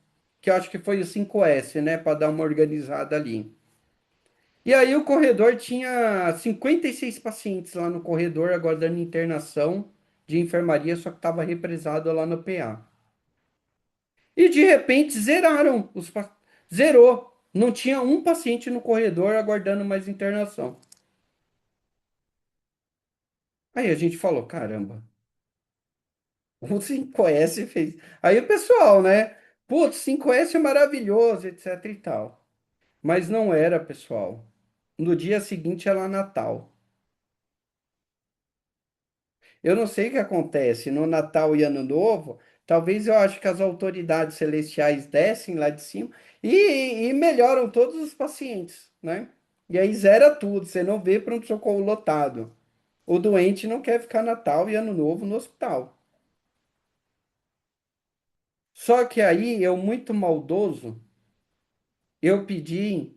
que eu acho que foi o 5S, né? Para dar uma organizada ali. E aí o corredor tinha 56 pacientes lá no corredor, agora dando internação de enfermaria, só que estava represado lá no PA. E de repente zeraram zerou. Não tinha um paciente no corredor aguardando mais internação. Aí a gente falou, caramba, o 5S fez. Aí o pessoal, né? Putz, 5S é maravilhoso, etc e tal. Mas não era, pessoal. No dia seguinte era Natal. Eu não sei o que acontece no Natal e Ano Novo. Talvez eu acho que as autoridades celestiais descem lá de cima e melhoram todos os pacientes, né? E aí zera tudo. Você não vê pronto-socorro lotado. O doente não quer ficar Natal e Ano Novo no hospital. Só que aí eu, muito maldoso, eu pedi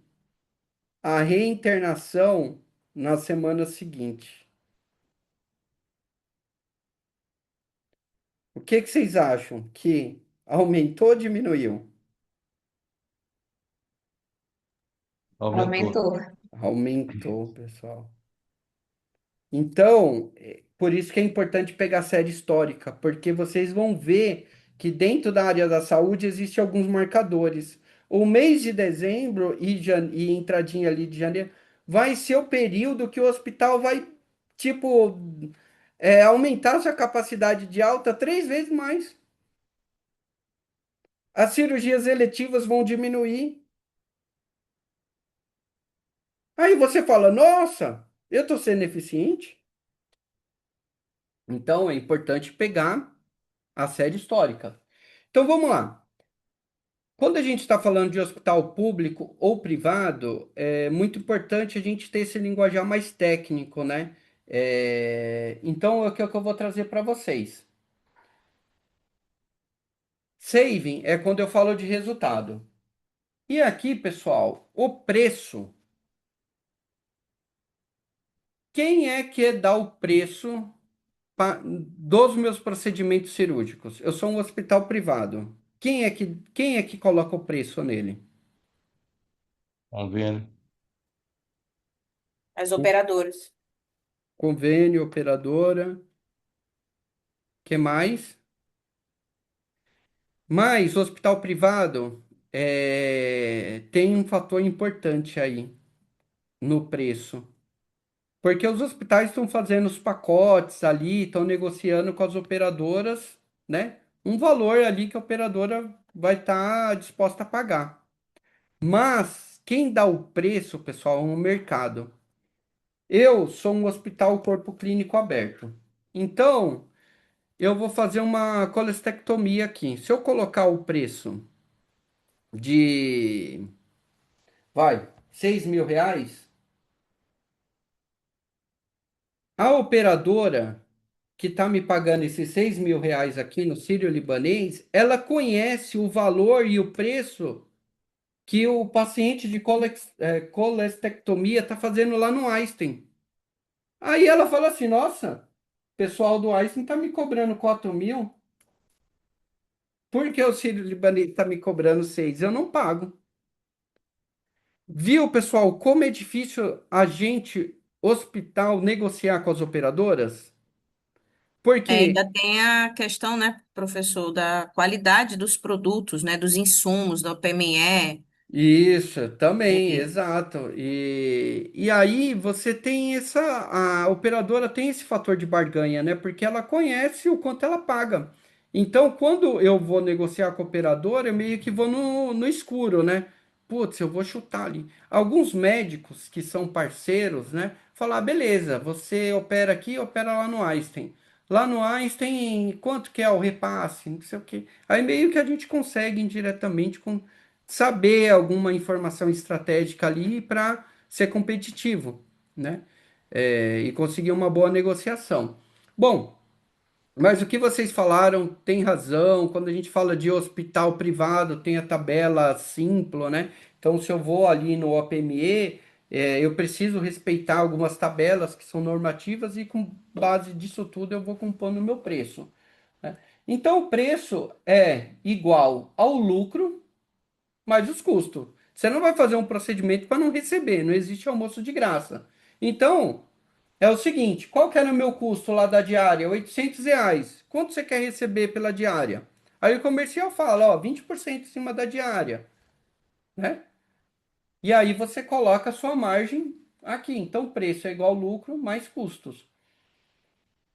a reinternação na semana seguinte. O que que vocês acham? Que aumentou ou diminuiu? Aumentou. Aumentou. Aumentou, pessoal. Então, por isso que é importante pegar a série histórica, porque vocês vão ver que dentro da área da saúde existem alguns marcadores. O mês de dezembro e entradinha ali de janeiro vai ser o período que o hospital vai, tipo, aumentar sua capacidade de alta 3 vezes mais. As cirurgias eletivas vão diminuir. Aí você fala, nossa, eu estou sendo eficiente? Então é importante pegar a série histórica. Então vamos lá. Quando a gente está falando de hospital público ou privado, é muito importante a gente ter esse linguajar mais técnico, né? Então, é o que eu vou trazer para vocês. Saving é quando eu falo de resultado. E aqui, pessoal, o preço. Quem é que dá o preço dos meus procedimentos cirúrgicos? Eu sou um hospital privado. Quem é que coloca o preço nele? Convênio. As operadoras. Convênio, operadora, que mais? Mas o hospital privado tem um fator importante aí no preço, porque os hospitais estão fazendo os pacotes ali, estão negociando com as operadoras, né? Um valor ali que a operadora vai estar disposta a pagar. Mas quem dá o preço, pessoal, é o mercado. Eu sou um hospital corpo clínico aberto. Então, eu vou fazer uma colestectomia aqui. Se eu colocar o preço de, vai, R$ 6.000, a operadora que está me pagando esses R$ 6.000 aqui no Sírio-Libanês, ela conhece o valor e o preço que o paciente de colestectomia está fazendo lá no Einstein. Aí ela fala assim: nossa, o pessoal do Einstein está me cobrando 4.000, por que o Sírio-Libanês está me cobrando 6? Eu não pago. Viu, pessoal, como é difícil a gente, hospital, negociar com as operadoras? Porque Ainda tem a questão, né, professor, da qualidade dos produtos, né, dos insumos, da PME. isso, também, É, exato. E aí você tem a operadora tem esse fator de barganha, né? Porque ela conhece o quanto ela paga. Então, quando eu vou negociar com a operadora, eu meio que vou no escuro, né? Putz, eu vou chutar ali. Alguns médicos que são parceiros, né? Falar, "Ah, beleza, você opera aqui, opera lá no Einstein. Lá no Einstein, quanto que é o repasse? Não sei o quê. Aí meio que a gente consegue indiretamente saber alguma informação estratégica ali para ser competitivo, né? E conseguir uma boa negociação. Bom, mas o que vocês falaram tem razão. Quando a gente fala de hospital privado, tem a tabela Simplo, né? Então, se eu vou ali no OPME, eu preciso respeitar algumas tabelas que são normativas e com base disso tudo eu vou compondo o meu preço, né? Então, o preço é igual ao lucro mais os custos. Você não vai fazer um procedimento para não receber, não existe almoço de graça. Então, é o seguinte, qual que era o meu custo lá da diária? R$ 800. Quanto você quer receber pela diária? Aí o comercial fala, ó, 20% em cima da diária, né? E aí você coloca a sua margem aqui. Então, o preço é igual lucro mais custos.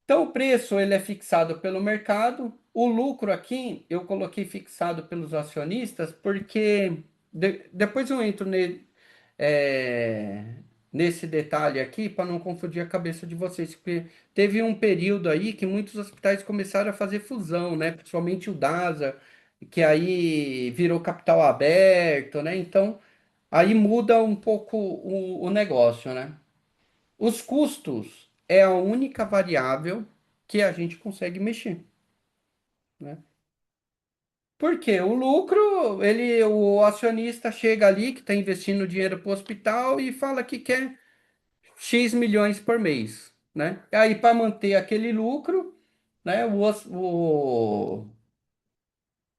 Então, o preço ele é fixado pelo mercado. O lucro aqui eu coloquei fixado pelos acionistas porque depois eu entro é, nesse detalhe aqui para não confundir a cabeça de vocês, porque teve um período aí que muitos hospitais começaram a fazer fusão, né? Principalmente o DASA, que aí virou capital aberto, né? Então aí muda um pouco o negócio, né? Os custos é a única variável que a gente consegue mexer, né? Porque o lucro, o acionista chega ali que está investindo dinheiro para o hospital e fala que quer X milhões por mês, né? E aí, para manter aquele lucro, né,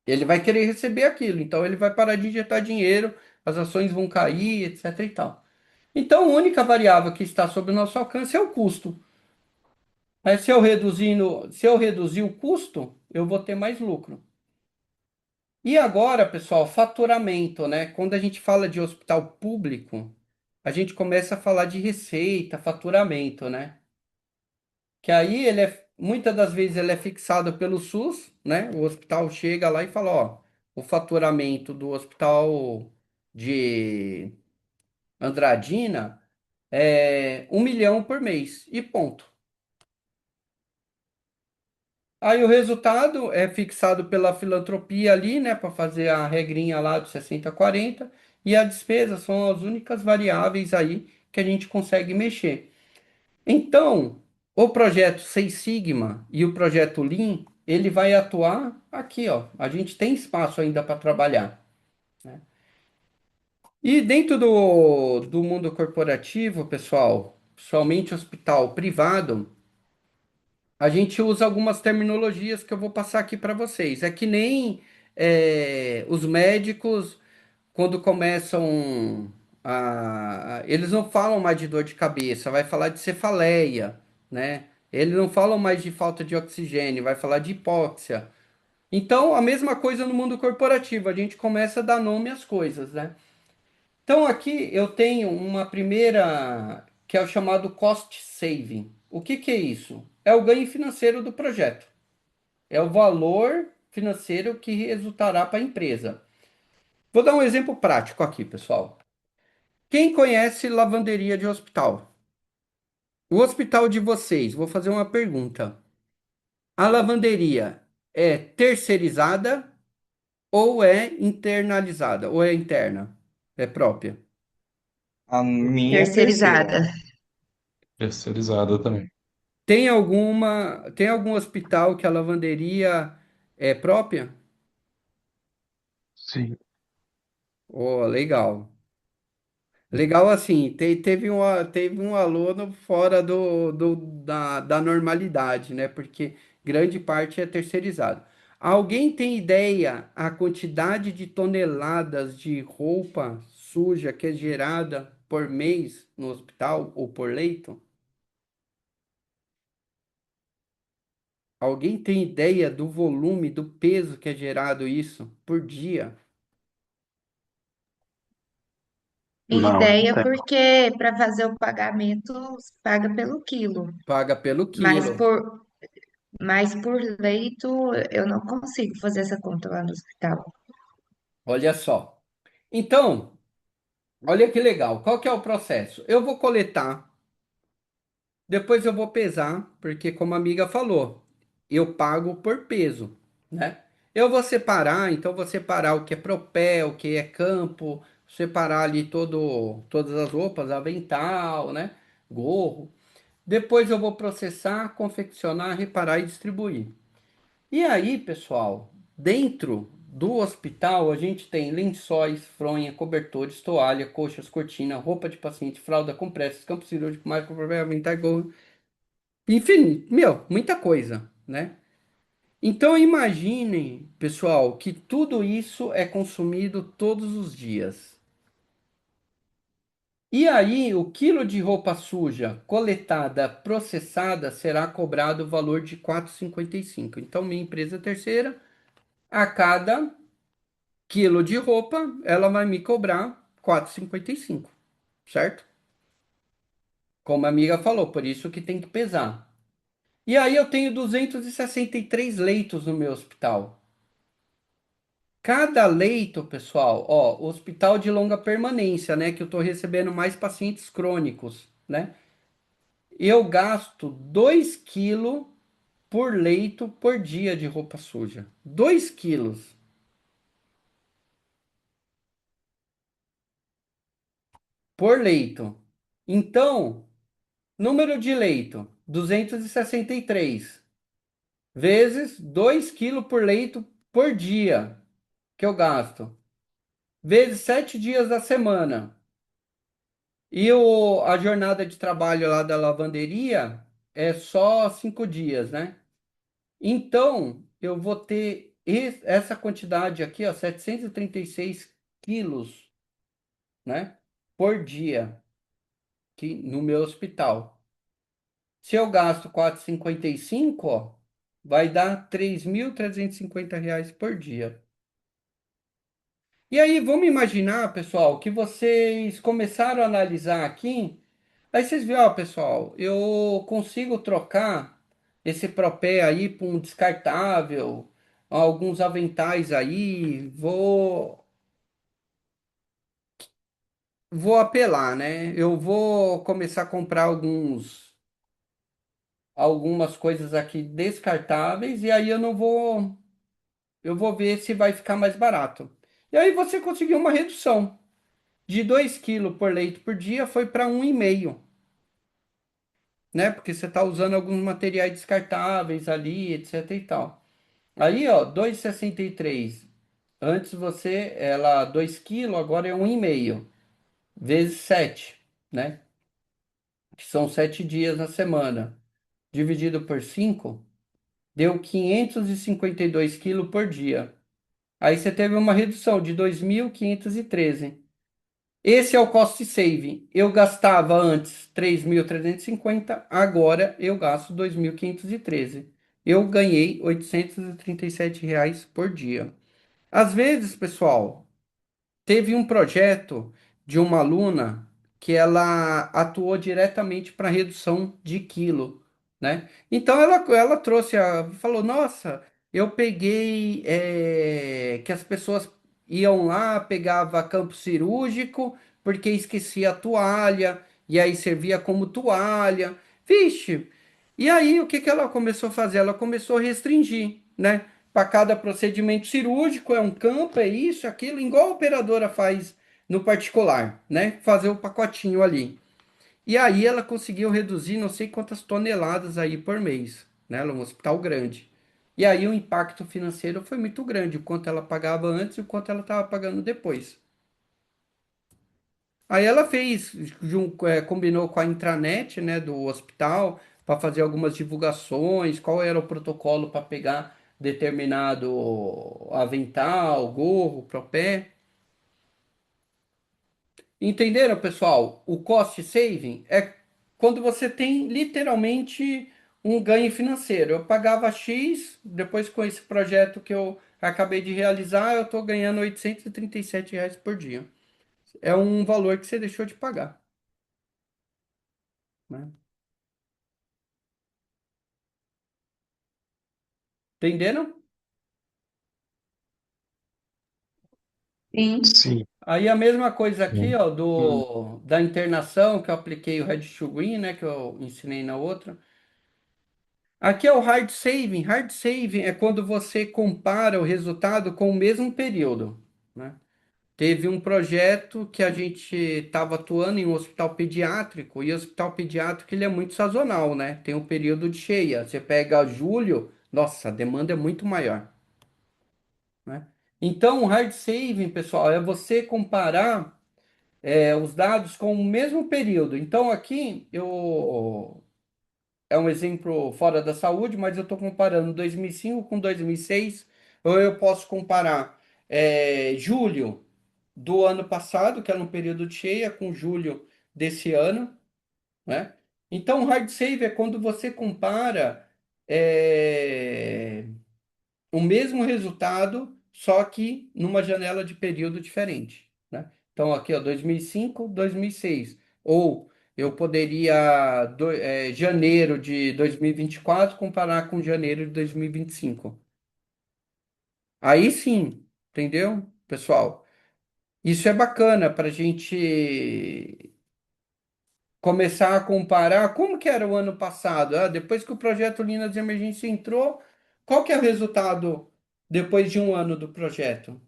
ele vai querer receber aquilo, então ele vai parar de injetar dinheiro, as ações vão cair, etc e tal. Então, a única variável que está sob o nosso alcance é o custo. Mas se eu reduzir o custo, eu vou ter mais lucro. E agora, pessoal, faturamento, né? Quando a gente fala de hospital público, a gente começa a falar de receita, faturamento, né? Que aí muitas das vezes ele é fixado pelo SUS, né? O hospital chega lá e fala, ó, o faturamento do hospital de Andradina é 1 milhão por mês e ponto. Aí o resultado é fixado pela filantropia ali, né, para fazer a regrinha lá do 60/40, e a despesa são as únicas variáveis aí que a gente consegue mexer. Então, o projeto Seis Sigma e o projeto Lean, ele vai atuar aqui, ó. A gente tem espaço ainda para trabalhar, né? E dentro do mundo corporativo, pessoal, principalmente hospital privado, a gente usa algumas terminologias que eu vou passar aqui para vocês. É que nem os médicos, quando começam eles não falam mais de dor de cabeça, vai falar de cefaleia, né? Eles não falam mais de falta de oxigênio, vai falar de hipóxia. Então, a mesma coisa no mundo corporativo, a gente começa a dar nome às coisas, né? Então, aqui eu tenho uma primeira, que é o chamado cost saving. O que que é isso? É o ganho financeiro do projeto. É o valor financeiro que resultará para a empresa. Vou dar um exemplo prático aqui, pessoal. Quem conhece lavanderia de hospital? O hospital de vocês, vou fazer uma pergunta. A lavanderia é terceirizada ou é internalizada? Ou é interna? É própria? A minha é terceira. terceirizada. Terceirizada também. Tem algum hospital que a lavanderia é própria? Sim. Oh, legal. Legal assim, teve um aluno fora da normalidade, né? Porque grande parte é terceirizado. Alguém tem ideia a quantidade de toneladas de roupa suja que é gerada por mês no hospital ou por leito? Alguém tem ideia do volume, do peso que é gerado isso por dia? Tem Não, não ideia tem. porque para fazer o pagamento paga pelo quilo, Paga pelo mas quilo. por leito eu não consigo fazer essa conta lá no hospital. Olha só. Então, olha que legal. Qual que é o processo? Eu vou coletar. Depois eu vou pesar, porque como a amiga falou, eu pago por peso, né? Eu vou separar, então vou separar o que é propé, o que é campo, separar ali todas as roupas, avental, né? Gorro. Depois eu vou processar, confeccionar, reparar e distribuir. E aí, pessoal, dentro do hospital a gente tem lençóis, fronha, cobertores, toalha, colchas, cortina, roupa de paciente, fralda, compressas, campo cirúrgico, mágico, avental, gorro. Enfim, meu, muita coisa, né? Então imaginem, pessoal, que tudo isso é consumido todos os dias. E aí, o quilo de roupa suja coletada, processada, será cobrado o valor de 4,55. Então, minha empresa terceira, a cada quilo de roupa, ela vai me cobrar 4,55, certo? Como a amiga falou, por isso que tem que pesar. E aí eu tenho 263 leitos no meu hospital. Cada leito, pessoal, ó, hospital de longa permanência, né, que eu tô recebendo mais pacientes crônicos, né? Eu gasto 2 quilos por leito por dia de roupa suja. 2 quilos por leito. Então, número de leito, 263 vezes 2 quilos por leito por dia que eu gasto, vezes 7 dias da semana. E a jornada de trabalho lá da lavanderia é só 5 dias, né? Então, eu vou ter essa quantidade aqui, ó, 736 quilos, né? Por dia, que, no meu hospital. Se eu gasto 4,55, ó, vai dar 3.350 reais por dia. E aí, vamos imaginar, pessoal, que vocês começaram a analisar aqui. Aí vocês viram, ó, pessoal, eu consigo trocar esse propé aí por um descartável, alguns aventais aí, vou apelar, né? Eu vou começar a comprar algumas coisas aqui descartáveis e aí eu vou ver se vai ficar mais barato. E aí você conseguiu uma redução de 2 quilos por leito por dia, foi para 1,5, né? Porque você está usando alguns materiais descartáveis ali, etc e tal. Aí, ó, 2,63. Antes ela 2 quilos, agora é 1,5 vezes 7, né? Que são 7 dias na semana. Dividido por 5 deu 552 quilos por dia. Aí você teve uma redução de 2.513. Esse é o cost saving. Eu gastava antes 3.350, agora eu gasto 2.513. Eu ganhei R$ 837 por dia. Às vezes, pessoal, teve um projeto de uma aluna que ela atuou diretamente para redução de quilo, né? Então ela trouxe falou, nossa, eu peguei que as pessoas iam lá, pegava campo cirúrgico porque esquecia a toalha e aí servia como toalha. Vixe! E aí o que que ela começou a fazer? Ela começou a restringir, né? Para cada procedimento cirúrgico é um campo, é isso, aquilo, igual a operadora faz no particular, né? Fazer o pacotinho ali. E aí ela conseguiu reduzir não sei quantas toneladas aí por mês, né? Ela é um hospital grande. E aí o impacto financeiro foi muito grande, o quanto ela pagava antes e o quanto ela estava pagando depois. Aí ela fez, combinou com a intranet, né, do hospital para fazer algumas divulgações, qual era o protocolo para pegar determinado avental, gorro, propé. Entenderam, pessoal? O cost saving é quando você tem literalmente um ganho financeiro. Eu pagava X, depois com esse projeto que eu acabei de realizar, eu estou ganhando R$ 837 por dia. É um valor que você deixou de pagar, né? Entenderam? Sim. Sim. Aí a mesma coisa aqui, Sim. ó, Hum. da internação, que eu apliquei o Red to Green, né, que eu ensinei na outra. Aqui é o hard saving. Hard saving é quando você compara o resultado com o mesmo período, né? Teve um projeto que a gente estava atuando em um hospital pediátrico, e o hospital pediátrico ele é muito sazonal, né? Tem um período de cheia. Você pega julho, nossa, a demanda é muito maior, né? Então, o hard saving, pessoal, é você comparar os dados com o mesmo período. Então, aqui é um exemplo fora da saúde, mas eu estou comparando 2005 com 2006. Ou eu posso comparar julho do ano passado, que era um período de cheia, com julho desse ano, né? Então, o hard save é quando você compara é, o mesmo resultado, só que numa janela de período diferente, né? Então, aqui, ó, 2005, 2006. Ou eu poderia, janeiro de 2024 comparar com janeiro de 2025. Aí sim, entendeu, pessoal? Isso é bacana para a gente começar a comparar como que era o ano passado. Ah, depois que o projeto Linas de Emergência entrou, qual que é o resultado depois de um ano do projeto?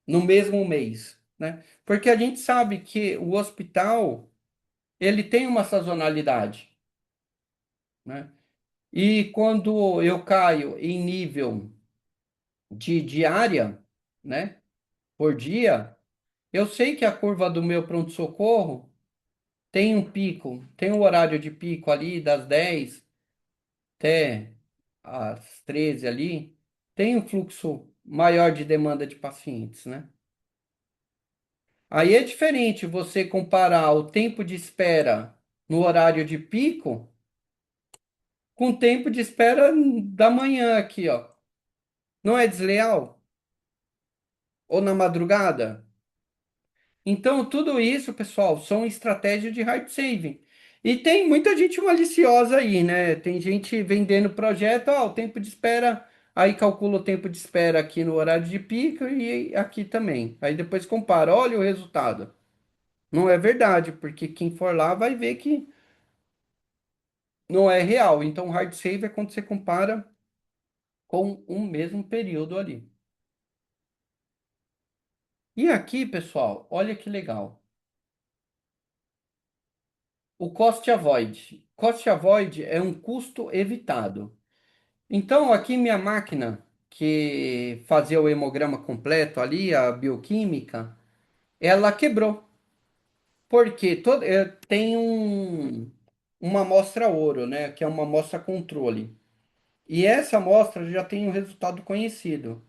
No mesmo mês, né? Porque a gente sabe que o hospital, ele tem uma sazonalidade, né? E quando eu caio em nível de diária, né, por dia, eu sei que a curva do meu pronto-socorro tem um pico, tem um horário de pico ali das 10 até às 13 ali, tem um fluxo maior de demanda de pacientes, né? Aí é diferente você comparar o tempo de espera no horário de pico com o tempo de espera da manhã aqui, ó. Não é desleal? Ou na madrugada? Então, tudo isso, pessoal, são estratégias de hard saving. E tem muita gente maliciosa aí, né? Tem gente vendendo projeto, ó, o tempo de espera, aí calcula o tempo de espera aqui no horário de pico e aqui também. Aí depois compara, olha o resultado. Não é verdade, porque quem for lá vai ver que não é real. Então, hard save é quando você compara com um mesmo período ali. E aqui, pessoal, olha que legal. O cost avoid. Cost avoid é um custo evitado. Então, aqui minha máquina, que fazia o hemograma completo ali, a bioquímica, ela quebrou. Porque tem uma amostra ouro, né? Que é uma amostra controle. E essa amostra já tem um resultado conhecido.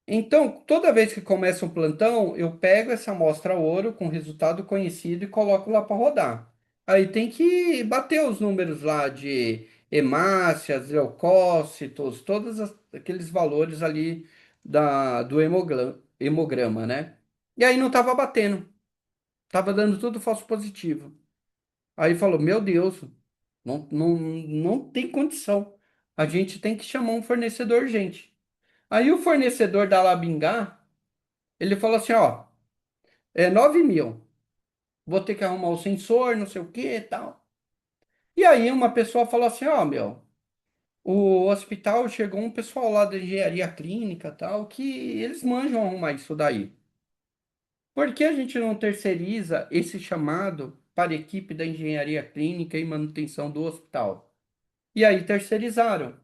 Então, toda vez que começa um plantão, eu pego essa amostra ouro com resultado conhecido e coloco lá para rodar. Aí tem que bater os números lá de hemácias, leucócitos, aqueles valores ali do hemograma, né? E aí não estava batendo, estava dando tudo falso positivo. Aí falou: Meu Deus, não tem condição. A gente tem que chamar um fornecedor urgente. Aí o fornecedor da Labingá, ele falou assim, ó, 9 mil. Vou ter que arrumar o sensor, não sei o que e tal. E aí uma pessoa falou assim, ó, meu, o hospital chegou um pessoal lá da engenharia clínica e tal, que eles manjam arrumar isso daí. Por que a gente não terceiriza esse chamado para a equipe da engenharia clínica e manutenção do hospital. E aí terceirizaram.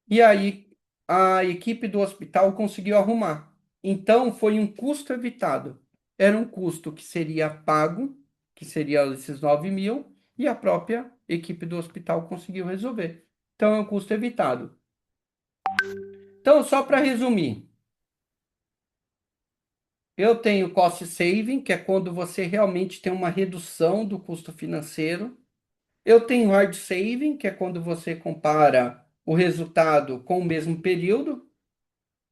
E aí a equipe do hospital conseguiu arrumar. Então foi um custo evitado. Era um custo que seria pago, que seria esses 9 mil, e a própria equipe do hospital conseguiu resolver. Então é um custo evitado. Então, só para resumir, eu tenho cost saving, que é quando você realmente tem uma redução do custo financeiro. Eu tenho hard saving, que é quando você compara o resultado com o mesmo período,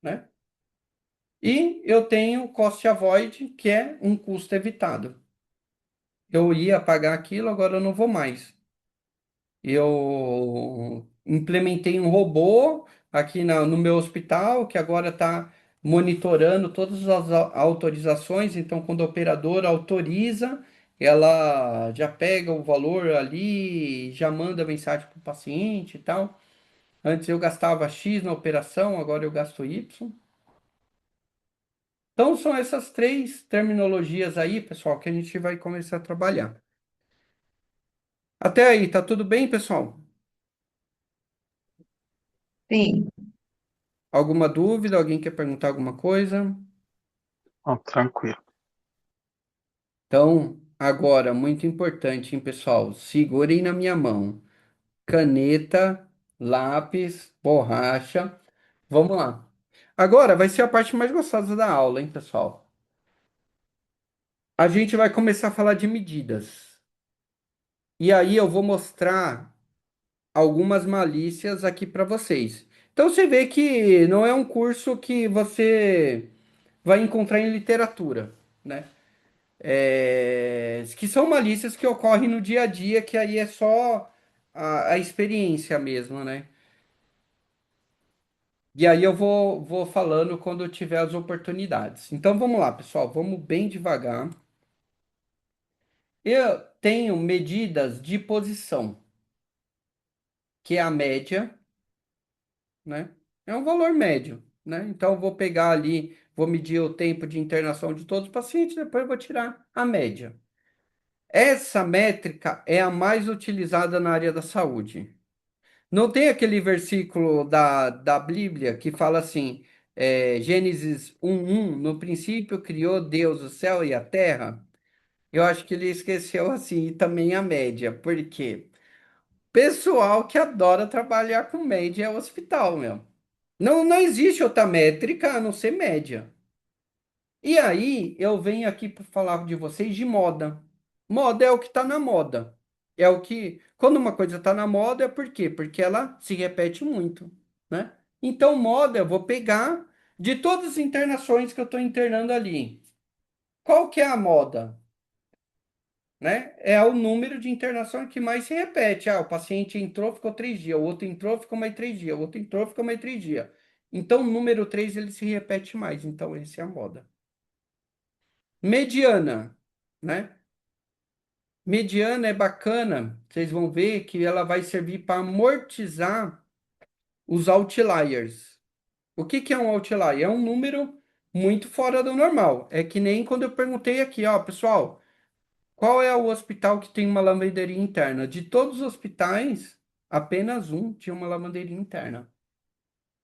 né? E eu tenho cost avoid, que é um custo evitado. Eu ia pagar aquilo, agora eu não vou mais. Eu implementei um robô aqui no meu hospital, que agora está monitorando todas as autorizações. Então, quando a operadora autoriza, ela já pega o valor ali, já manda mensagem para o paciente e tal. Antes eu gastava X na operação, agora eu gasto Y. Então, são essas três terminologias aí, pessoal, que a gente vai começar a trabalhar. Até aí, tá tudo bem, pessoal? Sim, Alguma dúvida? Alguém quer perguntar alguma coisa? Ó, tranquilo. Então, agora, muito importante, hein, pessoal? Segurem na minha mão. Caneta, lápis, borracha. Vamos lá. Agora vai ser a parte mais gostosa da aula, hein, pessoal? A gente vai começar a falar de medidas. E aí eu vou mostrar algumas malícias aqui para vocês. Então você vê que não é um curso que você vai encontrar em literatura, né? Que são malícias que ocorrem no dia a dia, que aí é só a experiência mesmo, né? E aí eu vou falando quando eu tiver as oportunidades. Então vamos lá, pessoal, vamos bem devagar. Eu tenho medidas de posição, que é a média, né? É um valor médio, né? Então eu vou pegar ali, vou medir o tempo de internação de todos os pacientes, depois eu vou tirar a média. Essa métrica é a mais utilizada na área da saúde. Não tem aquele versículo da Bíblia que fala assim, Gênesis 1:1, no princípio criou Deus o céu e a terra? Eu acho que ele esqueceu assim, e também a média. Por quê? Pessoal que adora trabalhar com média é o hospital, meu. Não existe outra métrica a não ser média. E aí, eu venho aqui para falar de vocês de moda. Moda é o que está na moda. É o que, quando uma coisa está na moda, é por quê? Porque ela se repete muito, né? Então, moda, eu vou pegar de todas as internações que eu estou internando ali. Qual que é a moda? Né? É o número de internações que mais se repete. Ah, o paciente entrou, ficou 3 dias, o outro entrou, ficou mais 3 dias, o outro entrou, ficou mais 3 dias. Então, o número 3 ele se repete mais. Então, esse é a moda. Mediana, né? Mediana é bacana, vocês vão ver que ela vai servir para amortizar os outliers. O que que é um outlier? É um número muito fora do normal. É que nem quando eu perguntei aqui, ó, pessoal, qual é o hospital que tem uma lavanderia interna? De todos os hospitais, apenas um tinha uma lavanderia interna.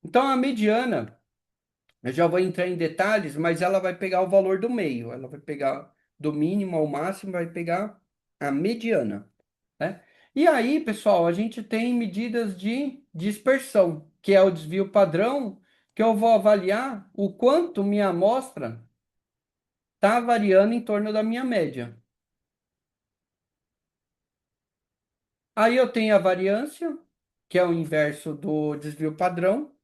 Então a mediana, eu já vou entrar em detalhes, mas ela vai pegar o valor do meio. Ela vai pegar do mínimo ao máximo, vai pegar a mediana, né? E aí, pessoal, a gente tem medidas de dispersão, que é o desvio padrão, que eu vou avaliar o quanto minha amostra está variando em torno da minha média. Aí eu tenho a variância, que é o inverso do desvio padrão,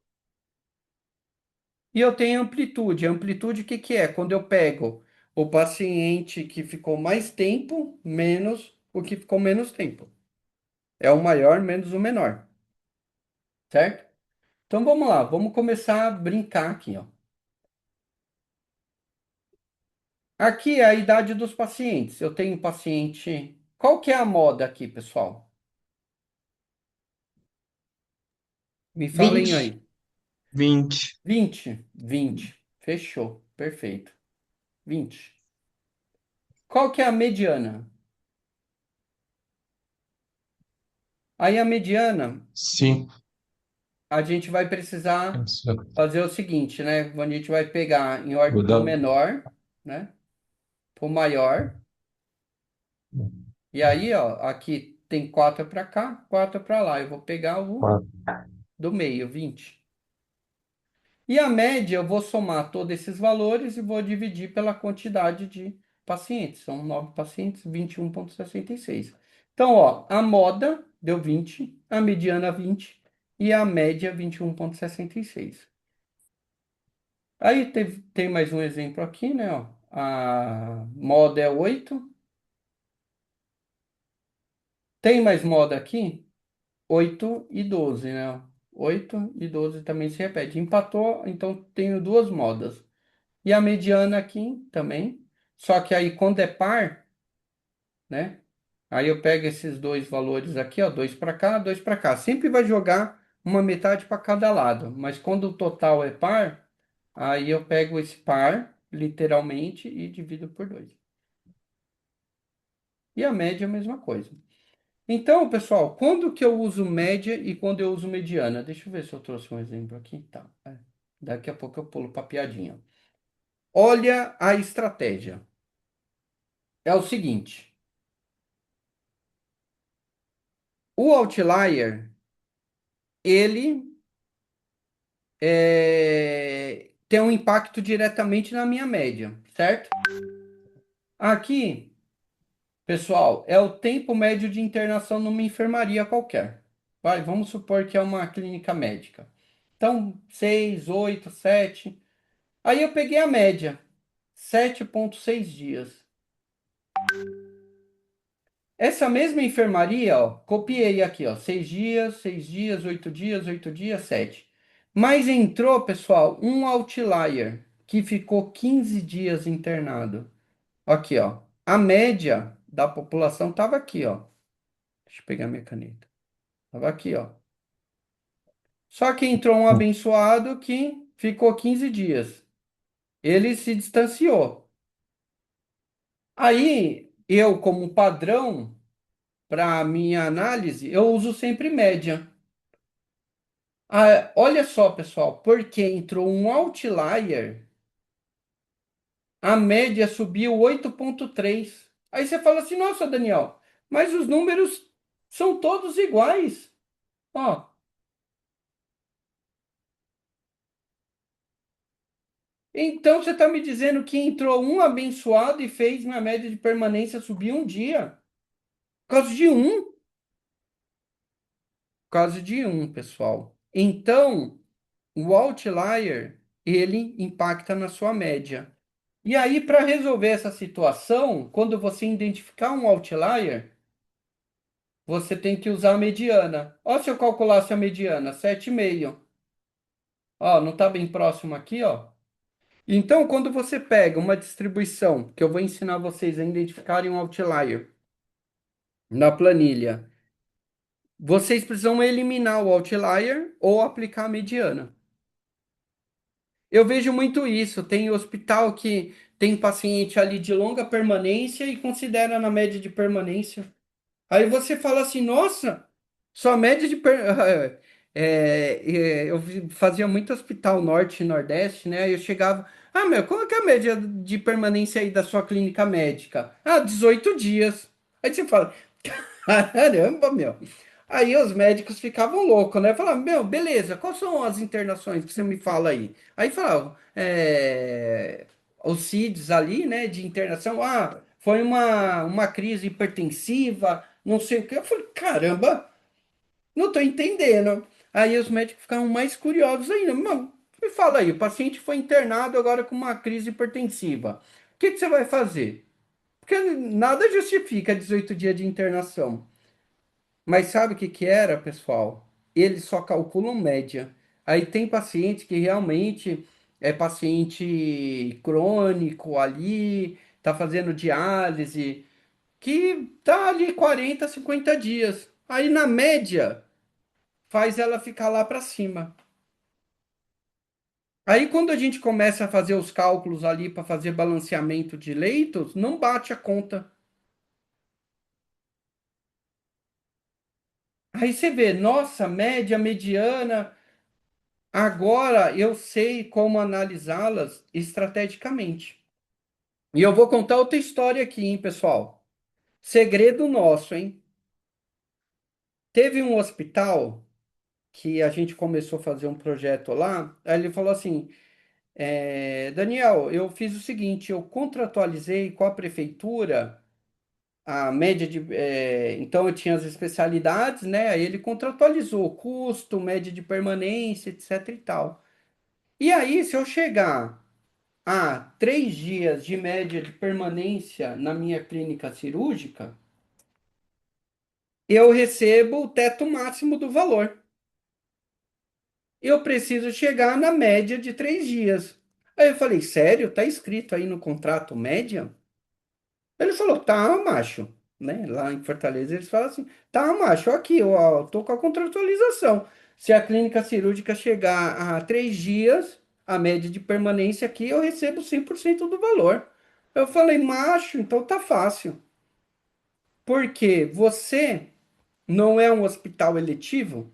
e eu tenho a amplitude. A amplitude, o que que é? Quando eu pego o paciente que ficou mais tempo, menos o que ficou menos tempo. É o maior menos o menor, certo? Então vamos lá, vamos começar a brincar aqui, ó. Aqui é a idade dos pacientes. Eu tenho paciente. Qual que é a moda aqui, pessoal? Me falem 20. aí. 20. 20, 20. Fechou. Perfeito. 20. Qual que é a mediana? Aí a mediana, Sim. a gente vai precisar Isso. fazer o seguinte, né? A gente vai pegar em ordem Vou do dar menor, né? Pro maior. E aí, ó, aqui tem 4 para cá, 4 para lá. Eu vou pegar o quatro. do meio, 20. E a média, eu vou somar todos esses valores e vou dividir pela quantidade de pacientes. São 9 pacientes, 21,66. Então, ó, a moda deu 20, a mediana 20 e a média 21,66. Aí tem mais um exemplo aqui, né? Ó. A moda é 8. Tem mais moda aqui? 8 e 12, né? 8 e 12 também se repete. Empatou, então tenho duas modas. E a mediana aqui também. Só que aí quando é par, né? Aí eu pego esses dois valores aqui, ó, dois para cá, dois para cá. Sempre vai jogar uma metade para cada lado. Mas quando o total é par, aí eu pego esse par, literalmente, e divido por dois. E a média é a mesma coisa. Então, pessoal, quando que eu uso média e quando eu uso mediana? Deixa eu ver se eu trouxe um exemplo aqui. Tá. Daqui a pouco eu pulo para piadinha. Olha a estratégia. É o seguinte. O outlier, ele tem um impacto diretamente na minha média, certo? Aqui, pessoal, é o tempo médio de internação numa enfermaria qualquer. Vai, vamos supor que é uma clínica médica. Então, 6, 8, 7. Aí eu peguei a média, 7,6 dias. Essa mesma enfermaria, ó, copiei aqui, ó, 6 dias, 8 dias, 7. Mas entrou, pessoal, um outlier que ficou 15 dias internado. Aqui, ó. A média da população estava aqui, ó. Deixa eu pegar minha caneta. Estava aqui, ó. Só que entrou um abençoado que ficou 15 dias. Ele se distanciou. Aí, eu, como padrão, para minha análise, eu uso sempre média. Ah, olha só, pessoal, porque entrou um outlier, a média subiu 8,3. Aí você fala assim, nossa, Daniel, mas os números são todos iguais. Ó, então você está me dizendo que entrou um abençoado e fez minha média de permanência subir um dia? Por causa de um? Por causa de um, pessoal. Então, o outlier, ele impacta na sua média. E aí, para resolver essa situação, quando você identificar um outlier, você tem que usar a mediana. Ó, se eu calculasse a mediana, 7,5. Ó, não está bem próximo aqui, ó. Então, quando você pega uma distribuição, que eu vou ensinar vocês a identificarem um outlier na planilha, vocês precisam eliminar o outlier ou aplicar a mediana. Eu vejo muito isso. Tem hospital que tem paciente ali de longa permanência e considera na média de permanência. Aí você fala assim, nossa, sua média de fazia muito hospital norte e nordeste, né? Aí eu chegava, ah, meu, qual que é a média de permanência aí da sua clínica médica? Ah, 18 dias. Aí você fala, caramba, meu. Aí os médicos ficavam loucos, né? Falavam, meu, beleza, quais são as internações que você me fala aí? Aí falavam, os CIDs ali, né, de internação, ah, foi uma crise hipertensiva, não sei o quê. Eu falei, caramba, não tô entendendo. Aí os médicos ficavam mais curiosos ainda. Mano, me fala aí, o paciente foi internado agora com uma crise hipertensiva. O que que você vai fazer? Porque nada justifica 18 dias de internação. Mas sabe o que que era, pessoal? Eles só calculam média. Aí tem paciente que realmente é paciente crônico ali, tá fazendo diálise, que tá ali 40, 50 dias. Aí na média faz ela ficar lá para cima. Aí, quando a gente começa a fazer os cálculos ali para fazer balanceamento de leitos, não bate a conta. Aí você vê, nossa, média, mediana. Agora eu sei como analisá-las estrategicamente. E eu vou contar outra história aqui, hein, pessoal? Segredo nosso, hein? Teve um hospital que a gente começou a fazer um projeto lá. Aí ele falou assim: Daniel, eu fiz o seguinte, eu contratualizei com a prefeitura a média de. Então eu tinha as especialidades, né? Aí ele contratualizou custo, média de permanência, etc e tal. E aí, se eu chegar a 3 dias de média de permanência na minha clínica cirúrgica, eu recebo o teto máximo do valor. Eu preciso chegar na média de 3 dias. Aí eu falei, sério? Tá escrito aí no contrato média? Ele falou, tá, macho. Né? Lá em Fortaleza eles falam assim, tá, macho, aqui, ó, tô com a contratualização. Se a clínica cirúrgica chegar a 3 dias, a média de permanência aqui, eu recebo 100% do valor. Eu falei, macho, então tá fácil. Porque você não é um hospital eletivo?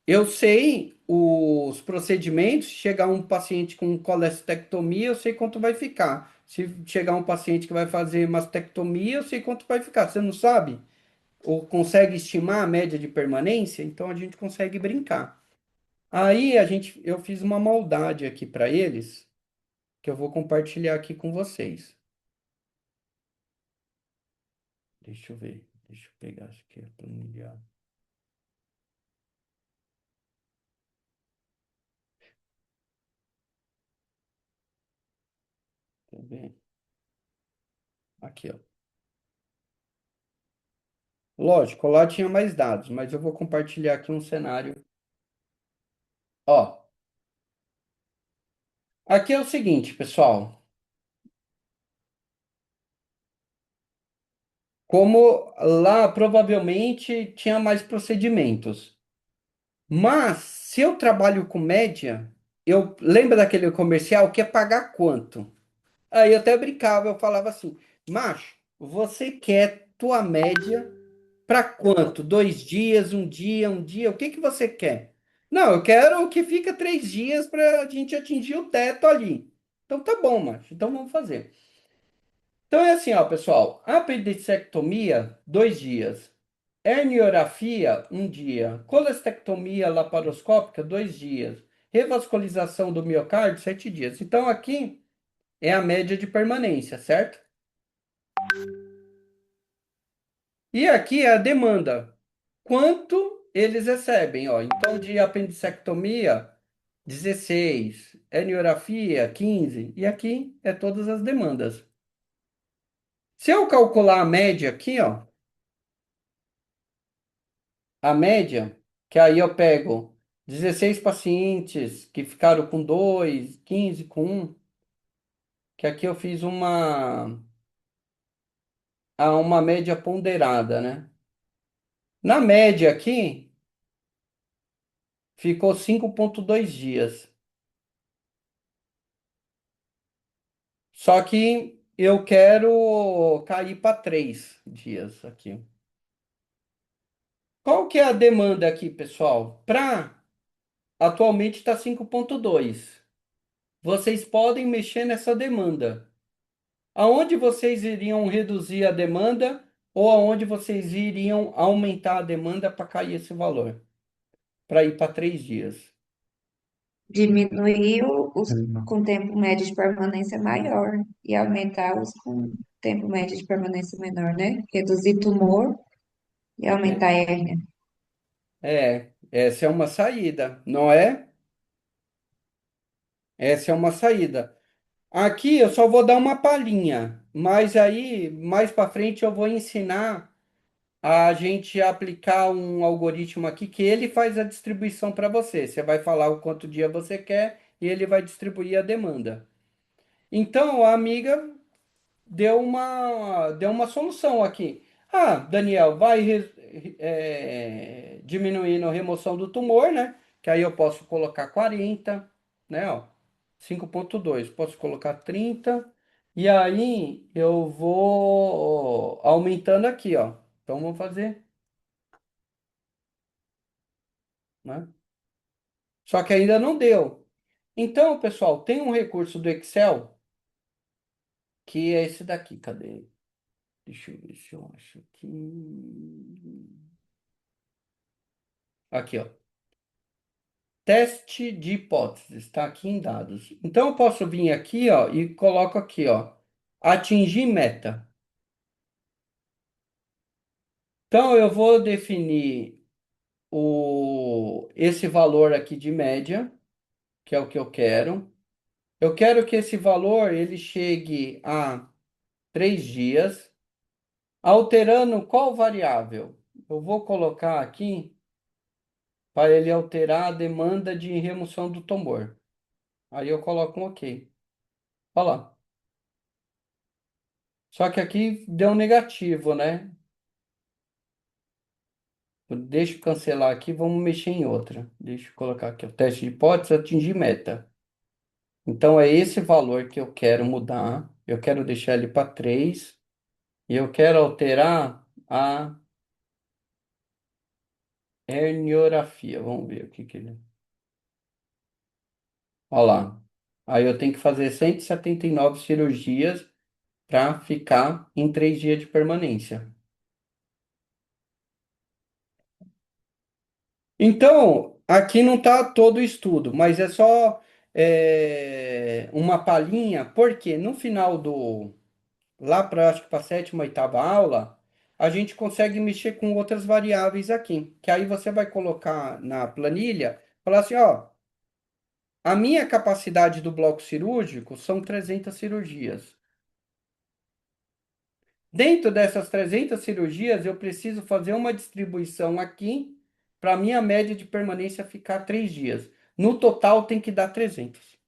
Eu sei os procedimentos. Se chegar um paciente com colestectomia, eu sei quanto vai ficar. Se chegar um paciente que vai fazer mastectomia, eu sei quanto vai ficar. Você não sabe? Ou consegue estimar a média de permanência? Então a gente consegue brincar. Aí eu fiz uma maldade aqui para eles, que eu vou compartilhar aqui com vocês. Deixa eu ver. Deixa eu pegar isso aqui, a planilha. Tá vendo? Aqui, ó. Lógico, lá tinha mais dados, mas eu vou compartilhar aqui um cenário. Ó, aqui é o seguinte, pessoal. Como lá provavelmente tinha mais procedimentos. Mas se eu trabalho com média, eu lembro daquele comercial que é pagar quanto? Aí eu até brincava, eu falava assim, macho, você quer tua média para quanto? 2 dias, um dia, o que que você quer? Não, eu quero que fica 3 dias para a gente atingir o teto ali. Então tá bom, macho. Então vamos fazer. Então é assim, ó, pessoal. Apendicectomia, 2 dias. Herniorrafia, um dia. Colestectomia laparoscópica, 2 dias. Revascularização do miocárdio, 7 dias. Então aqui é a média de permanência, certo? E aqui é a demanda. Quanto eles recebem, ó. Então, de apendicectomia, 16. Herniorrafia, 15. E aqui é todas as demandas. Se eu calcular a média aqui, ó, a média, que aí eu pego 16 pacientes que ficaram com 2, 15 com um, que aqui eu fiz uma média ponderada, né? Na média aqui, ficou 5,2 dias. Só que eu quero cair para 3 dias aqui. Qual que é a demanda aqui, pessoal? Atualmente está 5,2. Vocês podem mexer nessa demanda. Aonde vocês iriam reduzir a demanda ou aonde vocês iriam aumentar a demanda para cair esse valor? Para ir para 3 dias. Diminuir os com tempo médio de permanência maior e aumentar os com tempo médio de permanência menor, né? Reduzir tumor e É, aumentar a hérnia. essa é uma saída, não é? Essa é uma saída. Aqui eu só vou dar uma palhinha, mas aí mais para frente eu vou ensinar a gente aplicar um algoritmo aqui que ele faz a distribuição para você. Você vai falar o quanto dia você quer e ele vai distribuir a demanda. Então a amiga deu uma solução aqui. Ah, Daniel, vai diminuindo a remoção do tumor, né? que aí eu posso colocar 40, né, ó, 5,2, posso colocar 30, e aí eu vou aumentando aqui, ó. Então, vamos fazer, né? Só que ainda não deu. Então, pessoal, tem um recurso do Excel que é esse daqui. Cadê? Deixa eu ver se eu acho aqui. Aqui, ó. Teste de hipóteses, está aqui em dados. Então, eu posso vir aqui, ó, e coloco aqui, ó, atingir meta. Então, eu vou definir esse valor aqui de média, que é o que eu quero. Eu quero que esse valor ele chegue a 3 dias, alterando qual variável? Eu vou colocar aqui para ele alterar a demanda de remoção do tumor. Aí eu coloco um OK. Olha lá. Só que aqui deu um negativo, né? Deixa eu cancelar aqui, vamos mexer em outra. Deixa eu colocar aqui, o teste de hipótese, atingir meta. Então é esse valor que eu quero mudar. Eu quero deixar ele para 3 e eu quero alterar a herniorafia. Vamos ver o que que ele... Olha lá. Aí eu tenho que fazer 179 cirurgias para ficar em 3 dias de permanência. Então, aqui não está todo o estudo, mas é só uma palhinha, porque no final lá para acho que para a sétima, oitava aula, a gente consegue mexer com outras variáveis aqui, que aí você vai colocar na planilha, falar assim, ó, a minha capacidade do bloco cirúrgico são 300 cirurgias. Dentro dessas 300 cirurgias, eu preciso fazer uma distribuição aqui para a minha média de permanência ficar 3 dias. No total, tem que dar 300.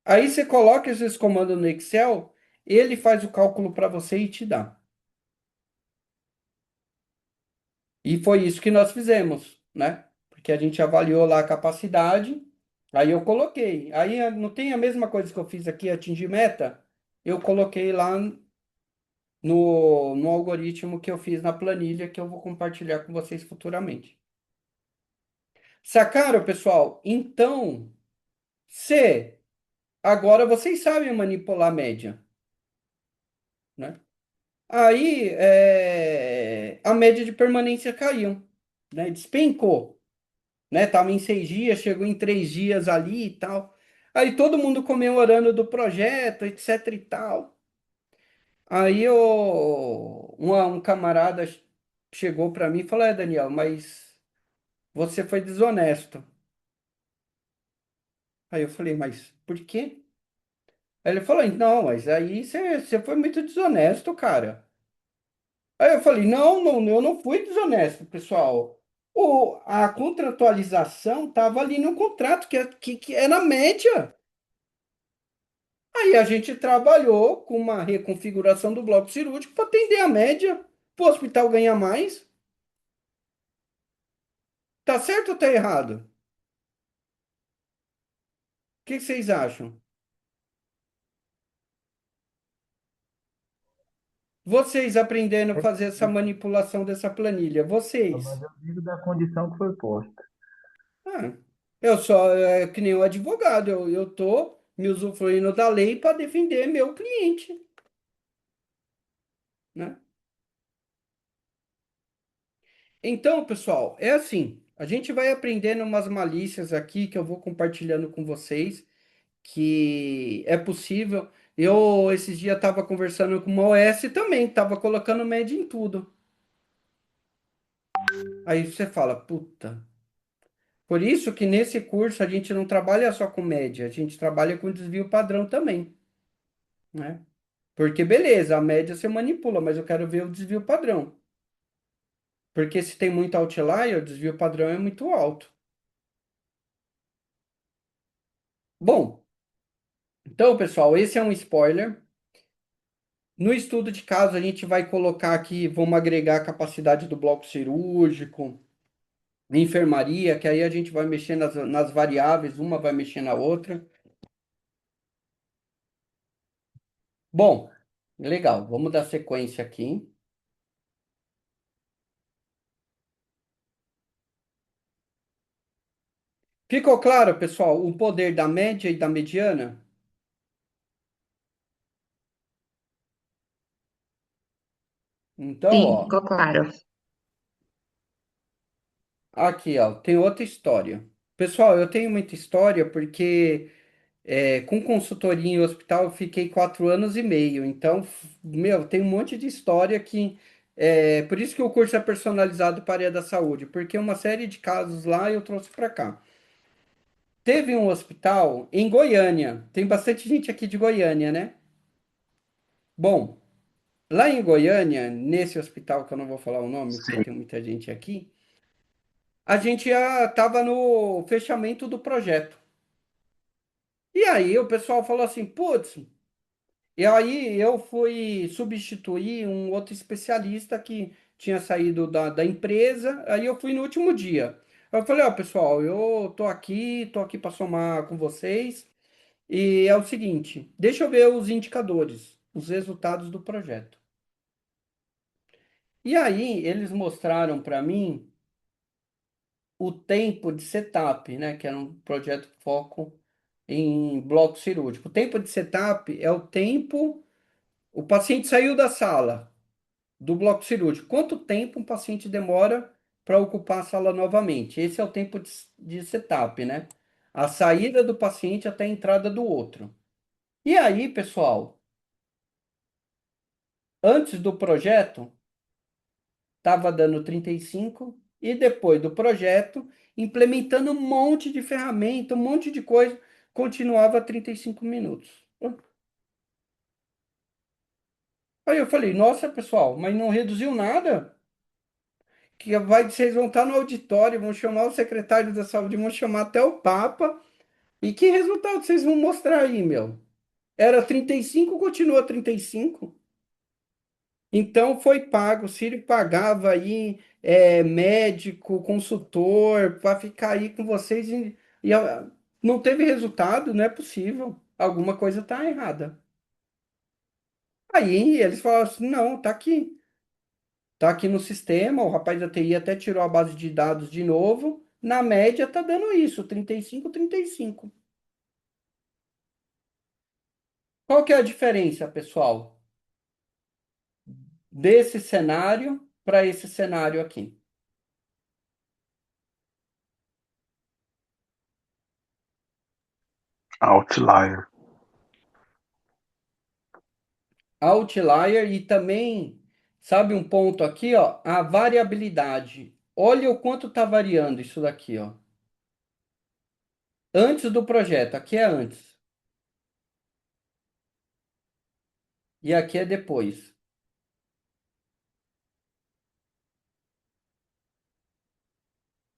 Aí você coloca esses comandos no Excel, ele faz o cálculo para você e te dá. E foi isso que nós fizemos, né? Porque a gente avaliou lá a capacidade, aí eu coloquei. Aí não tem a mesma coisa que eu fiz aqui, atingir meta? Eu coloquei lá no algoritmo que eu fiz na planilha que eu vou compartilhar com vocês futuramente. Sacaram, pessoal? Então, se agora vocês sabem manipular a média, né? Aí a média de permanência caiu, né? Despencou, né? Tava em 6 dias, chegou em 3 dias ali e tal. Aí todo mundo comemorando do projeto, etc e tal. Aí um camarada chegou para mim e falou: Daniel, mas você foi desonesto. Aí eu falei: mas por quê? Aí ele falou: não, mas aí você foi muito desonesto, cara. Aí eu falei: não, não, eu não fui desonesto, pessoal. A contratualização estava ali no contrato, que é na média. Aí a gente trabalhou com uma reconfiguração do bloco cirúrgico para atender a média, para o hospital ganhar mais. Tá certo ou tá errado? O que vocês acham? Vocês aprendendo a fazer essa manipulação dessa planilha, Mas vocês. eu digo da condição que foi posta. Ah, eu só, que nem o advogado, eu tô me usufruindo da lei para defender meu cliente, né? Então, pessoal, é assim, a gente vai aprendendo umas malícias aqui que eu vou compartilhando com vocês, que é possível. Eu, esses dias, estava conversando com uma OS também, estava colocando média em tudo. Aí você fala, puta. Por isso que nesse curso a gente não trabalha só com média, a gente trabalha com desvio padrão também, né? Porque beleza, a média você manipula, mas eu quero ver o desvio padrão. Porque se tem muito outlier, o desvio padrão é muito alto. Bom, então, pessoal, esse é um spoiler. No estudo de caso, a gente vai colocar aqui, vamos agregar a capacidade do bloco cirúrgico, enfermaria, que aí a gente vai mexer nas variáveis, uma vai mexer na outra. Bom, legal, vamos dar sequência aqui. Ficou claro, pessoal, o poder da média e da mediana? Então, Sim, ó, ficou claro. aqui, ó, tem outra história. Pessoal, eu tenho muita história porque com consultoria em hospital eu fiquei 4 anos e meio. Então, meu, tem um monte de história que. Por isso que o curso é personalizado para a área da saúde, porque uma série de casos lá eu trouxe para cá. Teve um hospital em Goiânia. Tem bastante gente aqui de Goiânia, né? Bom, lá em Goiânia, nesse hospital, que eu não vou falar o nome, porque Sim. tem muita gente aqui, a gente já estava no fechamento do projeto. E aí o pessoal falou assim, putz, e aí eu fui substituir um outro especialista que tinha saído da empresa, aí eu fui no último dia. Eu falei, ó, pessoal, eu tô aqui para somar com vocês, e é o seguinte, deixa eu ver os indicadores, os resultados do projeto. E aí eles mostraram para mim o tempo de setup, né, que era um projeto foco em bloco cirúrgico. O tempo de setup é o tempo, o paciente saiu da sala do bloco cirúrgico. Quanto tempo um paciente demora para ocupar a sala novamente? Esse é o tempo de setup, né? A saída do paciente até a entrada do outro. E aí, pessoal, antes do projeto, estava dando 35 e depois do projeto, implementando um monte de ferramenta, um monte de coisa, continuava 35 minutos. Aí eu falei, nossa, pessoal, mas não reduziu nada? Vocês vão estar no auditório, vão chamar o secretário da saúde, vão chamar até o Papa. E que resultado vocês vão mostrar aí, meu? Era 35, continua 35. Então foi pago, o Círio pagava aí médico, consultor, para ficar aí com vocês não teve resultado, não é possível. Alguma coisa está errada. Aí eles falaram assim, não, tá aqui. Tá aqui no sistema, o rapaz da TI até tirou a base de dados de novo. Na média tá dando isso, 35, 35. Qual que é a diferença, pessoal, desse cenário para esse cenário aqui? Outlier. Outlier e também, sabe um ponto aqui, ó, a variabilidade. Olha o quanto tá variando isso daqui, ó. Antes do projeto, aqui é antes e aqui é depois.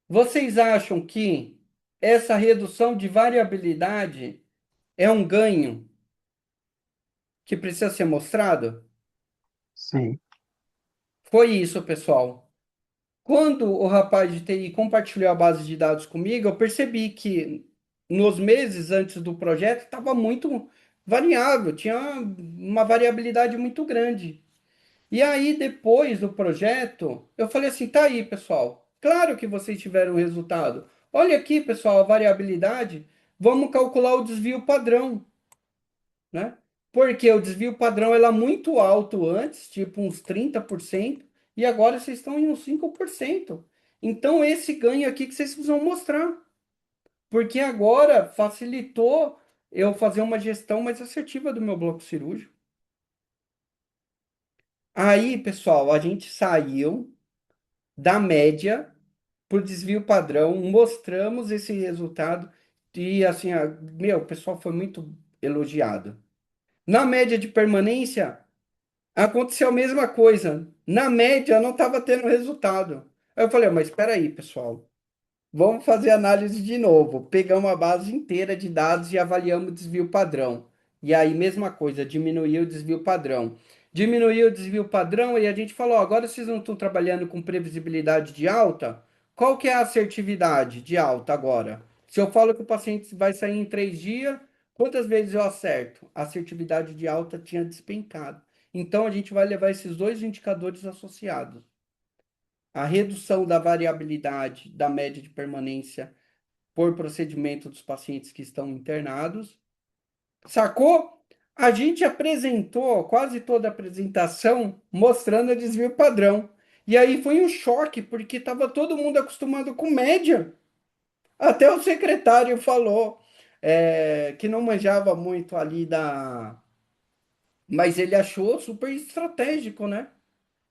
Vocês acham que essa redução de variabilidade é um ganho que precisa ser mostrado? Sim. Foi isso, pessoal. Quando o rapaz de TI compartilhou a base de dados comigo, eu percebi que nos meses antes do projeto estava muito variável, tinha uma variabilidade muito grande. E aí, depois do projeto, eu falei assim: tá aí, pessoal. Claro que vocês tiveram resultado. Olha aqui, pessoal, a variabilidade. Vamos calcular o desvio padrão, né? Porque o desvio padrão era muito alto antes, tipo uns 30%, e agora vocês estão em uns 5%. Então, esse ganho aqui que vocês precisam mostrar, porque agora facilitou eu fazer uma gestão mais assertiva do meu bloco cirúrgico. Aí, pessoal, a gente saiu da média por desvio padrão, mostramos esse resultado e assim, meu, o pessoal foi muito elogiado. Na média de permanência, aconteceu a mesma coisa. Na média, não estava tendo resultado. Aí eu falei, mas espera aí, pessoal. Vamos fazer análise de novo. Pegamos a base inteira de dados e avaliamos o desvio padrão. E aí, mesma coisa, diminuiu o desvio padrão. Diminuiu o desvio padrão e a gente falou, agora vocês não estão trabalhando com previsibilidade de alta? qual que é a assertividade de alta agora? Se eu falo que o paciente vai sair em 3 dias, quantas vezes eu acerto? A assertividade de alta tinha despencado. Então, a gente vai levar esses dois indicadores associados. A redução da variabilidade da média de permanência por procedimento dos pacientes que estão internados. Sacou? A gente apresentou quase toda a apresentação mostrando o desvio padrão. E aí foi um choque, porque estava todo mundo acostumado com média. Até o secretário falou que não manjava muito ali da. Mas ele achou super estratégico, né?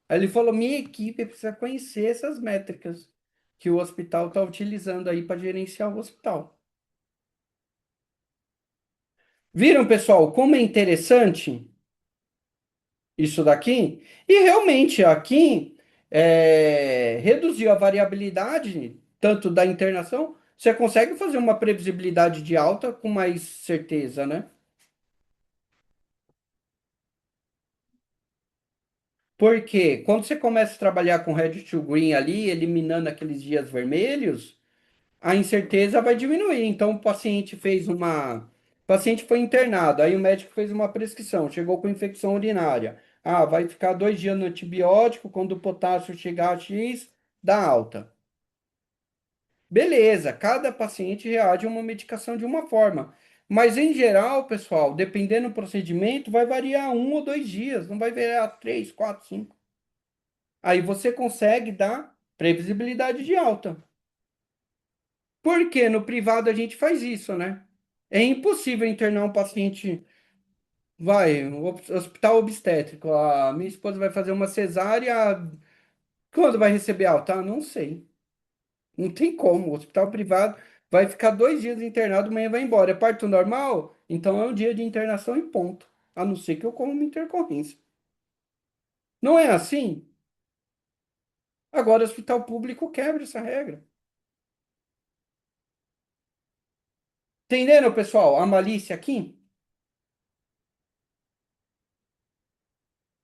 Aí ele falou: minha equipe precisa conhecer essas métricas que o hospital está utilizando aí para gerenciar o hospital. Viram, pessoal, como é interessante isso daqui? E realmente aqui reduziu a variabilidade tanto da internação, você consegue fazer uma previsibilidade de alta com mais certeza, né? Porque quando você começa a trabalhar com Red to Green ali, eliminando aqueles dias vermelhos, a incerteza vai diminuir. Então, o paciente foi internado, aí o médico fez uma prescrição, chegou com infecção urinária. Ah, vai ficar 2 dias no antibiótico, quando o potássio chegar a X, dá alta. Beleza, cada paciente reage a uma medicação de uma forma. Mas, em geral, pessoal, dependendo do procedimento, vai variar 1 ou 2 dias, não vai variar 3, 4, 5. Aí você consegue dar previsibilidade de alta. Porque no privado a gente faz isso, né? É impossível internar um paciente, um hospital obstétrico. A minha esposa vai fazer uma cesárea, quando vai receber alta? Ah, não sei. Não tem como. O hospital privado vai ficar 2 dias internado, amanhã vai embora. É parto normal? Então é um dia de internação e ponto. A não ser que eu ocorra uma intercorrência. Não é assim? Agora, o hospital público quebra essa regra. Entenderam, pessoal? A malícia aqui?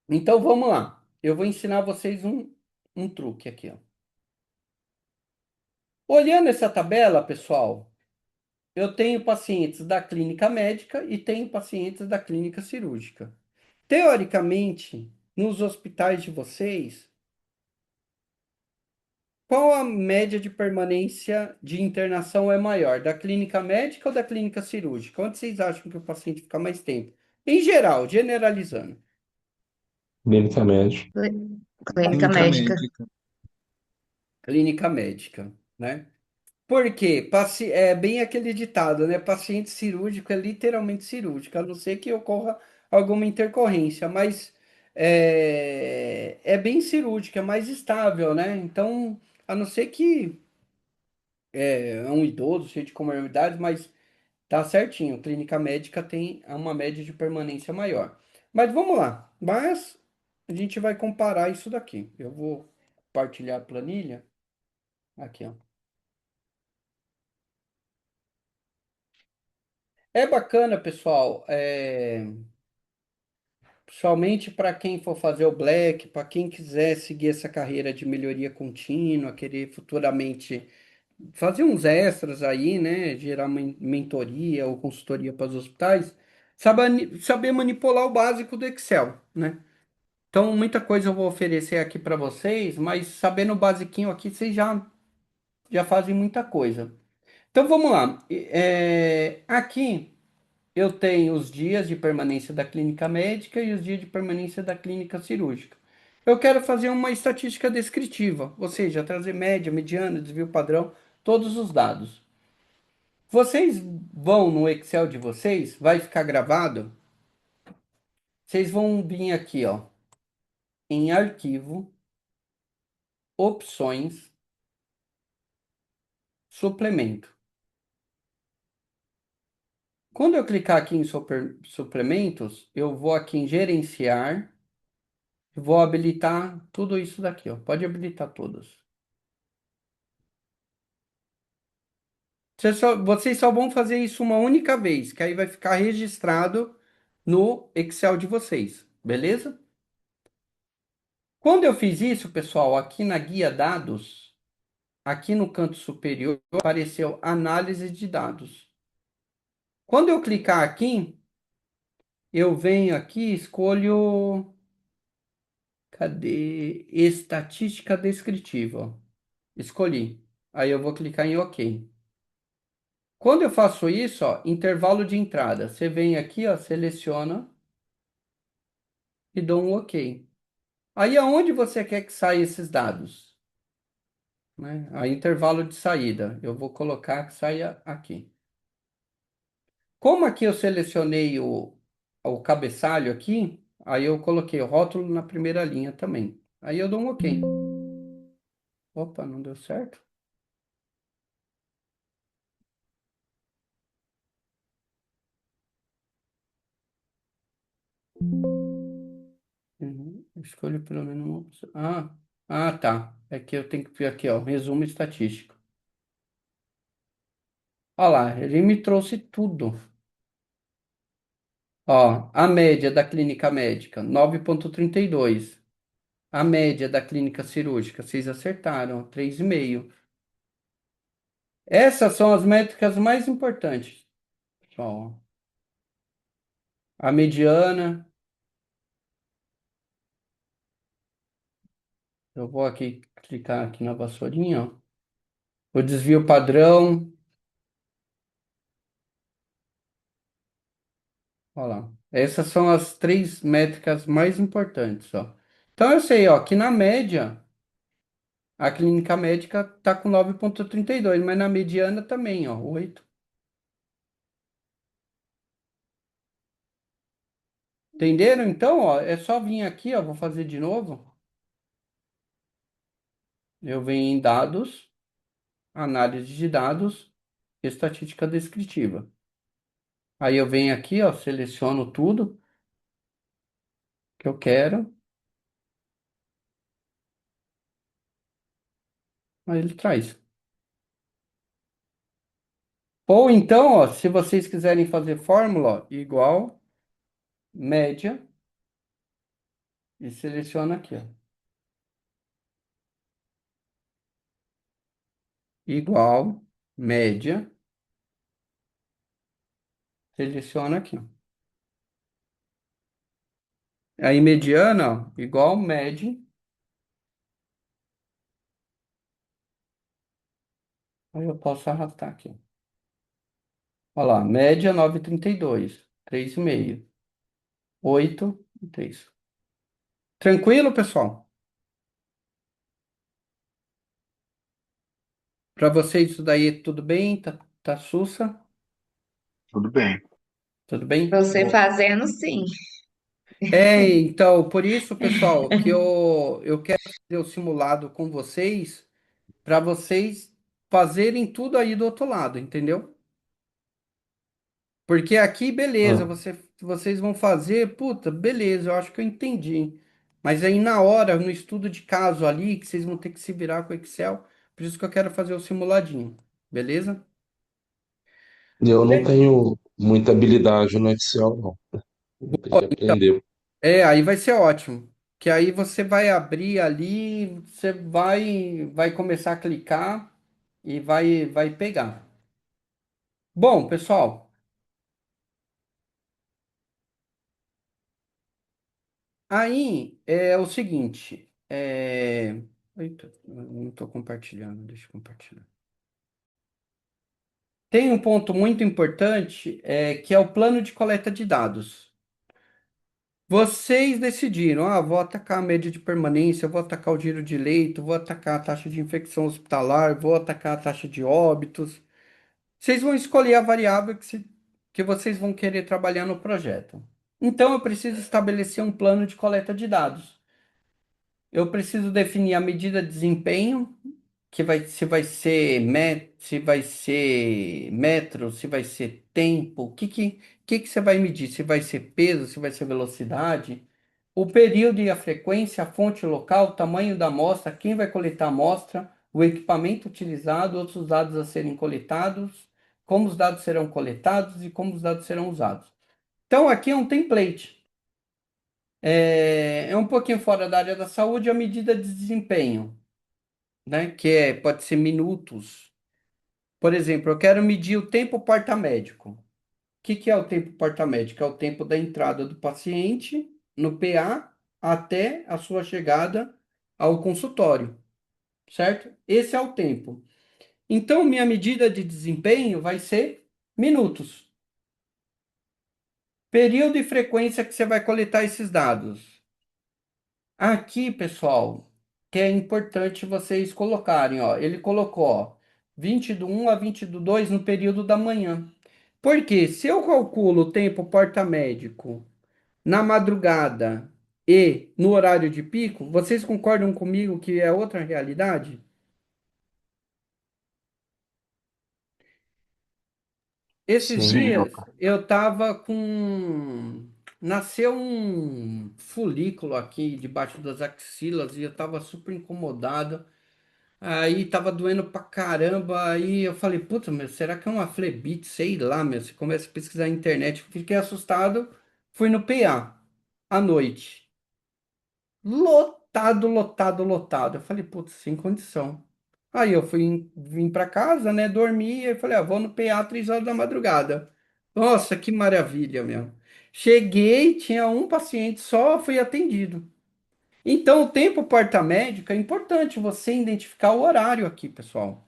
Então vamos lá. Eu vou ensinar vocês um truque aqui, ó. Olhando essa tabela, pessoal, eu tenho pacientes da clínica médica e tenho pacientes da clínica cirúrgica. Teoricamente, nos hospitais de vocês, qual a média de permanência de internação é maior? Da clínica médica ou da clínica cirúrgica? Onde vocês acham que o paciente fica mais tempo? Em geral, generalizando. Clinicamente. Clínica Clínica médica. médica. Clínica médica, né? Porque é bem aquele ditado, né? Paciente cirúrgico é literalmente cirúrgico, a não ser que ocorra alguma intercorrência, mas é bem cirúrgico, é mais estável, né? Então, a não ser que é um idoso cheio de comorbidades, mas tá certinho, clínica médica tem uma média de permanência maior. Mas vamos lá, mas a gente vai comparar isso daqui. Eu vou compartilhar a planilha aqui, ó. É bacana, pessoal. Principalmente para quem for fazer o Black, para quem quiser seguir essa carreira de melhoria contínua, querer futuramente fazer uns extras aí, né? Gerar mentoria ou consultoria para os hospitais, saber manipular o básico do Excel, né? Então, muita coisa eu vou oferecer aqui para vocês, mas sabendo o basiquinho aqui, vocês já fazem muita coisa. Então, vamos lá. Aqui. Eu tenho os dias de permanência da clínica médica e os dias de permanência da clínica cirúrgica. Eu quero fazer uma estatística descritiva, ou seja, trazer média, mediana, desvio padrão, todos os dados. Vocês vão no Excel de vocês, vai ficar gravado. Vocês vão vir aqui, ó, em arquivo, opções, suplemento. Quando eu clicar aqui em suplementos, eu vou aqui em gerenciar. Vou habilitar tudo isso daqui, ó. Pode habilitar todos. Vocês só vão fazer isso uma única vez, que aí vai ficar registrado no Excel de vocês, beleza? Quando eu fiz isso, pessoal, aqui na guia dados, aqui no canto superior apareceu análise de dados. Quando eu clicar aqui, eu venho aqui, escolho, cadê? Estatística descritiva. Ó. Escolhi. Aí eu vou clicar em OK. Quando eu faço isso, ó, intervalo de entrada, você vem aqui, ó, seleciona e dou um OK. Aí aonde você quer que saia esses dados? Né? A intervalo de saída, eu vou colocar que saia aqui. Como aqui eu selecionei o cabeçalho aqui, aí eu coloquei o rótulo na primeira linha também. Aí eu dou um OK. Opa, não deu certo? Escolho pelo menos uma opção. Tá. É que eu tenho que ver aqui, ó, resumo estatístico. Olha lá, ele me trouxe tudo. Ó, a média da clínica médica, 9,32. A média da clínica cirúrgica, vocês acertaram, 3,5. Essas são as métricas mais importantes. Ó, a mediana, eu vou aqui clicar aqui na vassourinha, ó. O desvio padrão, ó lá. Essas são as três métricas mais importantes, ó. Então eu sei, ó, que na média a clínica médica tá com 9,32, mas na mediana também, ó, 8. Entenderam? Então, ó, é só vir aqui, ó, vou fazer de novo. Eu venho em dados, análise de dados, estatística descritiva. Aí eu venho aqui, ó, seleciono tudo que eu quero, aí ele traz. Ou então, ó, se vocês quiserem fazer fórmula, ó, igual, média, e seleciona aqui, ó. Igual, média, seleciona aqui, ó. Aí mediana, ó, igual, média, aí eu posso arrastar aqui. Olha lá, média 9,32, 3,5, 8 e 3. Tranquilo, pessoal? Para vocês isso daí tudo bem? Tá sussa? Tudo bem. Tudo bem? Você fazendo, sim. Então, por isso, pessoal, que eu quero fazer o simulado com vocês, para vocês fazerem tudo aí do outro lado, entendeu? Porque aqui, beleza, Ah, vocês vão fazer, puta, beleza, eu acho que eu entendi. Mas aí na hora, no estudo de caso ali, que vocês vão ter que se virar com o Excel, por isso que eu quero fazer o simuladinho, beleza? eu não tenho muita habilidade no Excel, não. Vou ter que aprender. Aí vai ser ótimo. Que aí você vai abrir ali, você vai começar a clicar e vai pegar. Bom, pessoal, aí é o seguinte. Eita, eu não estou compartilhando, deixa eu compartilhar. Tem um ponto muito importante, que é o plano de coleta de dados. Vocês decidiram, vou atacar a média de permanência, vou atacar o giro de leito, vou atacar a taxa de infecção hospitalar, vou atacar a taxa de óbitos. Vocês vão escolher a variável que vocês vão querer trabalhar no projeto. Então, eu preciso estabelecer um plano de coleta de dados. Eu preciso definir a medida de desempenho, se vai ser metro, se vai ser tempo, o que você vai medir? Se vai ser peso, se vai ser velocidade, o período e a frequência, a fonte local, o tamanho da amostra, quem vai coletar a amostra, o equipamento utilizado, outros dados a serem coletados, como os dados serão coletados e como os dados serão usados. Então, aqui é um template. É um pouquinho fora da área da saúde a medida de desempenho. né? Pode ser minutos. Por exemplo, eu quero medir o tempo porta-médico. O que é o tempo porta-médico? É o tempo da entrada do paciente no PA até a sua chegada ao consultório, certo? Esse é o tempo. Então, minha medida de desempenho vai ser minutos. Período e frequência que você vai coletar esses dados. Aqui, pessoal, que é importante vocês colocarem, ó. Ele colocou, ó, 20 do 1 a 20 do 2 no período da manhã. Porque se eu calculo o tempo porta-médico na madrugada e no horário de pico, vocês concordam comigo que é outra realidade? Esses Sim. Sim, dias Juca. eu tava com. Nasceu um folículo aqui debaixo das axilas e eu tava super incomodado. Aí tava doendo pra caramba. Aí eu falei, puta, meu, será que é uma flebite? Sei lá, meu. Você começa a pesquisar na internet. Fiquei assustado. Fui no PA à noite. Lotado, lotado, lotado. Eu falei, putz, sem condição. Aí eu vim para casa, né? Dormi e falei, ah, vou no PA 3 horas da madrugada. Nossa, que maravilha, meu. Cheguei, tinha um paciente só, fui atendido. Então, o tempo porta-médico é importante você identificar o horário aqui, pessoal.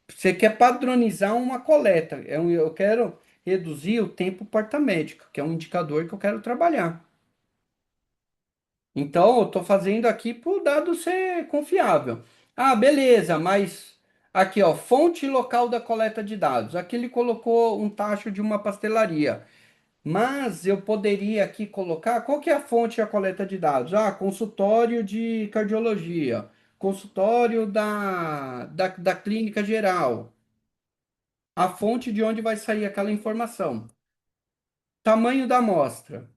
Você quer padronizar uma coleta. Eu quero reduzir o tempo porta-médico, que é um indicador que eu quero trabalhar. Então, eu estou fazendo aqui para o dado ser confiável. Ah, beleza, mas aqui, ó, fonte local da coleta de dados. Aqui ele colocou um tacho de uma pastelaria. Mas eu poderia aqui colocar qual que é a fonte da coleta de dados? Ah, consultório de cardiologia, consultório da clínica geral. A fonte de onde vai sair aquela informação. Tamanho da amostra.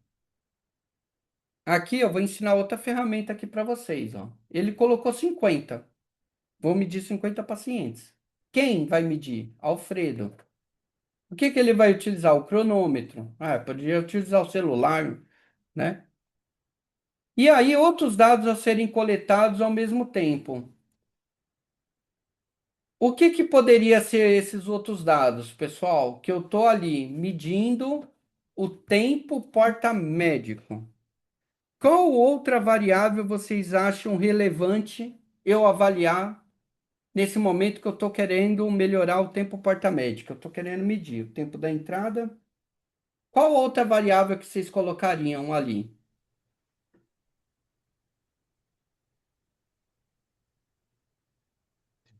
Aqui eu vou ensinar outra ferramenta aqui para vocês, ó. Ele colocou 50. Vou medir 50 pacientes. Quem vai medir? Alfredo. O que que ele vai utilizar? O cronômetro. Ah, poderia utilizar o celular, né? E aí, outros dados a serem coletados ao mesmo tempo. O que que poderia ser esses outros dados, pessoal? Que eu estou ali medindo o tempo porta-médico. Qual outra variável vocês acham relevante eu avaliar nesse momento que eu estou querendo melhorar o tempo porta-médico? Eu estou querendo medir o tempo da entrada. Qual outra variável que vocês colocariam ali?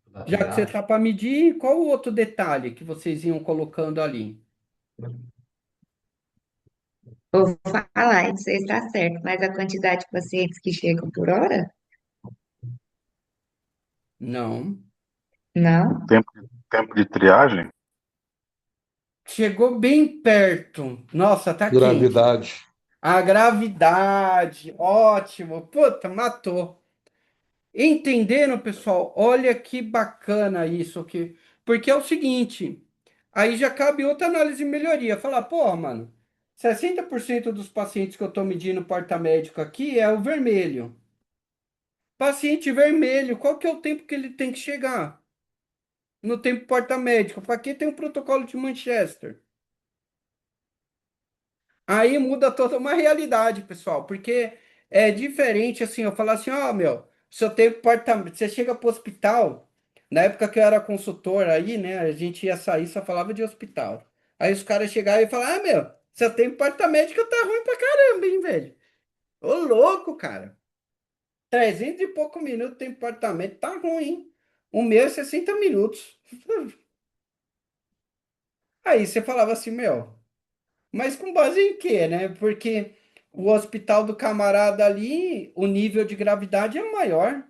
Da Já que você triagem. está para medir, qual o outro detalhe que vocês iam colocando ali? Vou falar, isso aí está certo, mas a quantidade de pacientes que chegam por hora? Não. Não. Tempo de triagem? Chegou bem perto. Nossa, tá quente. Gravidade. A gravidade. Ótimo. Puta, matou. Entenderam, pessoal? Olha que bacana isso aqui. Porque é o seguinte, aí já cabe outra análise de melhoria. Falar, pô, mano, 60% dos pacientes que eu tô medindo porta médico aqui é o vermelho. Paciente vermelho, qual que é o tempo que ele tem que chegar? No tempo porta médico. Para que tem um protocolo de Manchester? Aí muda toda uma realidade, pessoal, porque é diferente assim, eu falar assim, ó, meu, seu tempo porta, você chega pro hospital, na época que eu era consultor aí, né, a gente ia sair, só falava de hospital. Aí os caras chegavam e falavam, ah, meu, seu tempo porta médica tá ruim pra caramba, hein, velho? Ô, louco, cara. 300 e pouco minutos tempo porta médica tá ruim, hein? O meu é 60 minutos. Aí você falava assim, meu, mas com base em quê, né? Porque o hospital do camarada ali, o nível de gravidade é maior.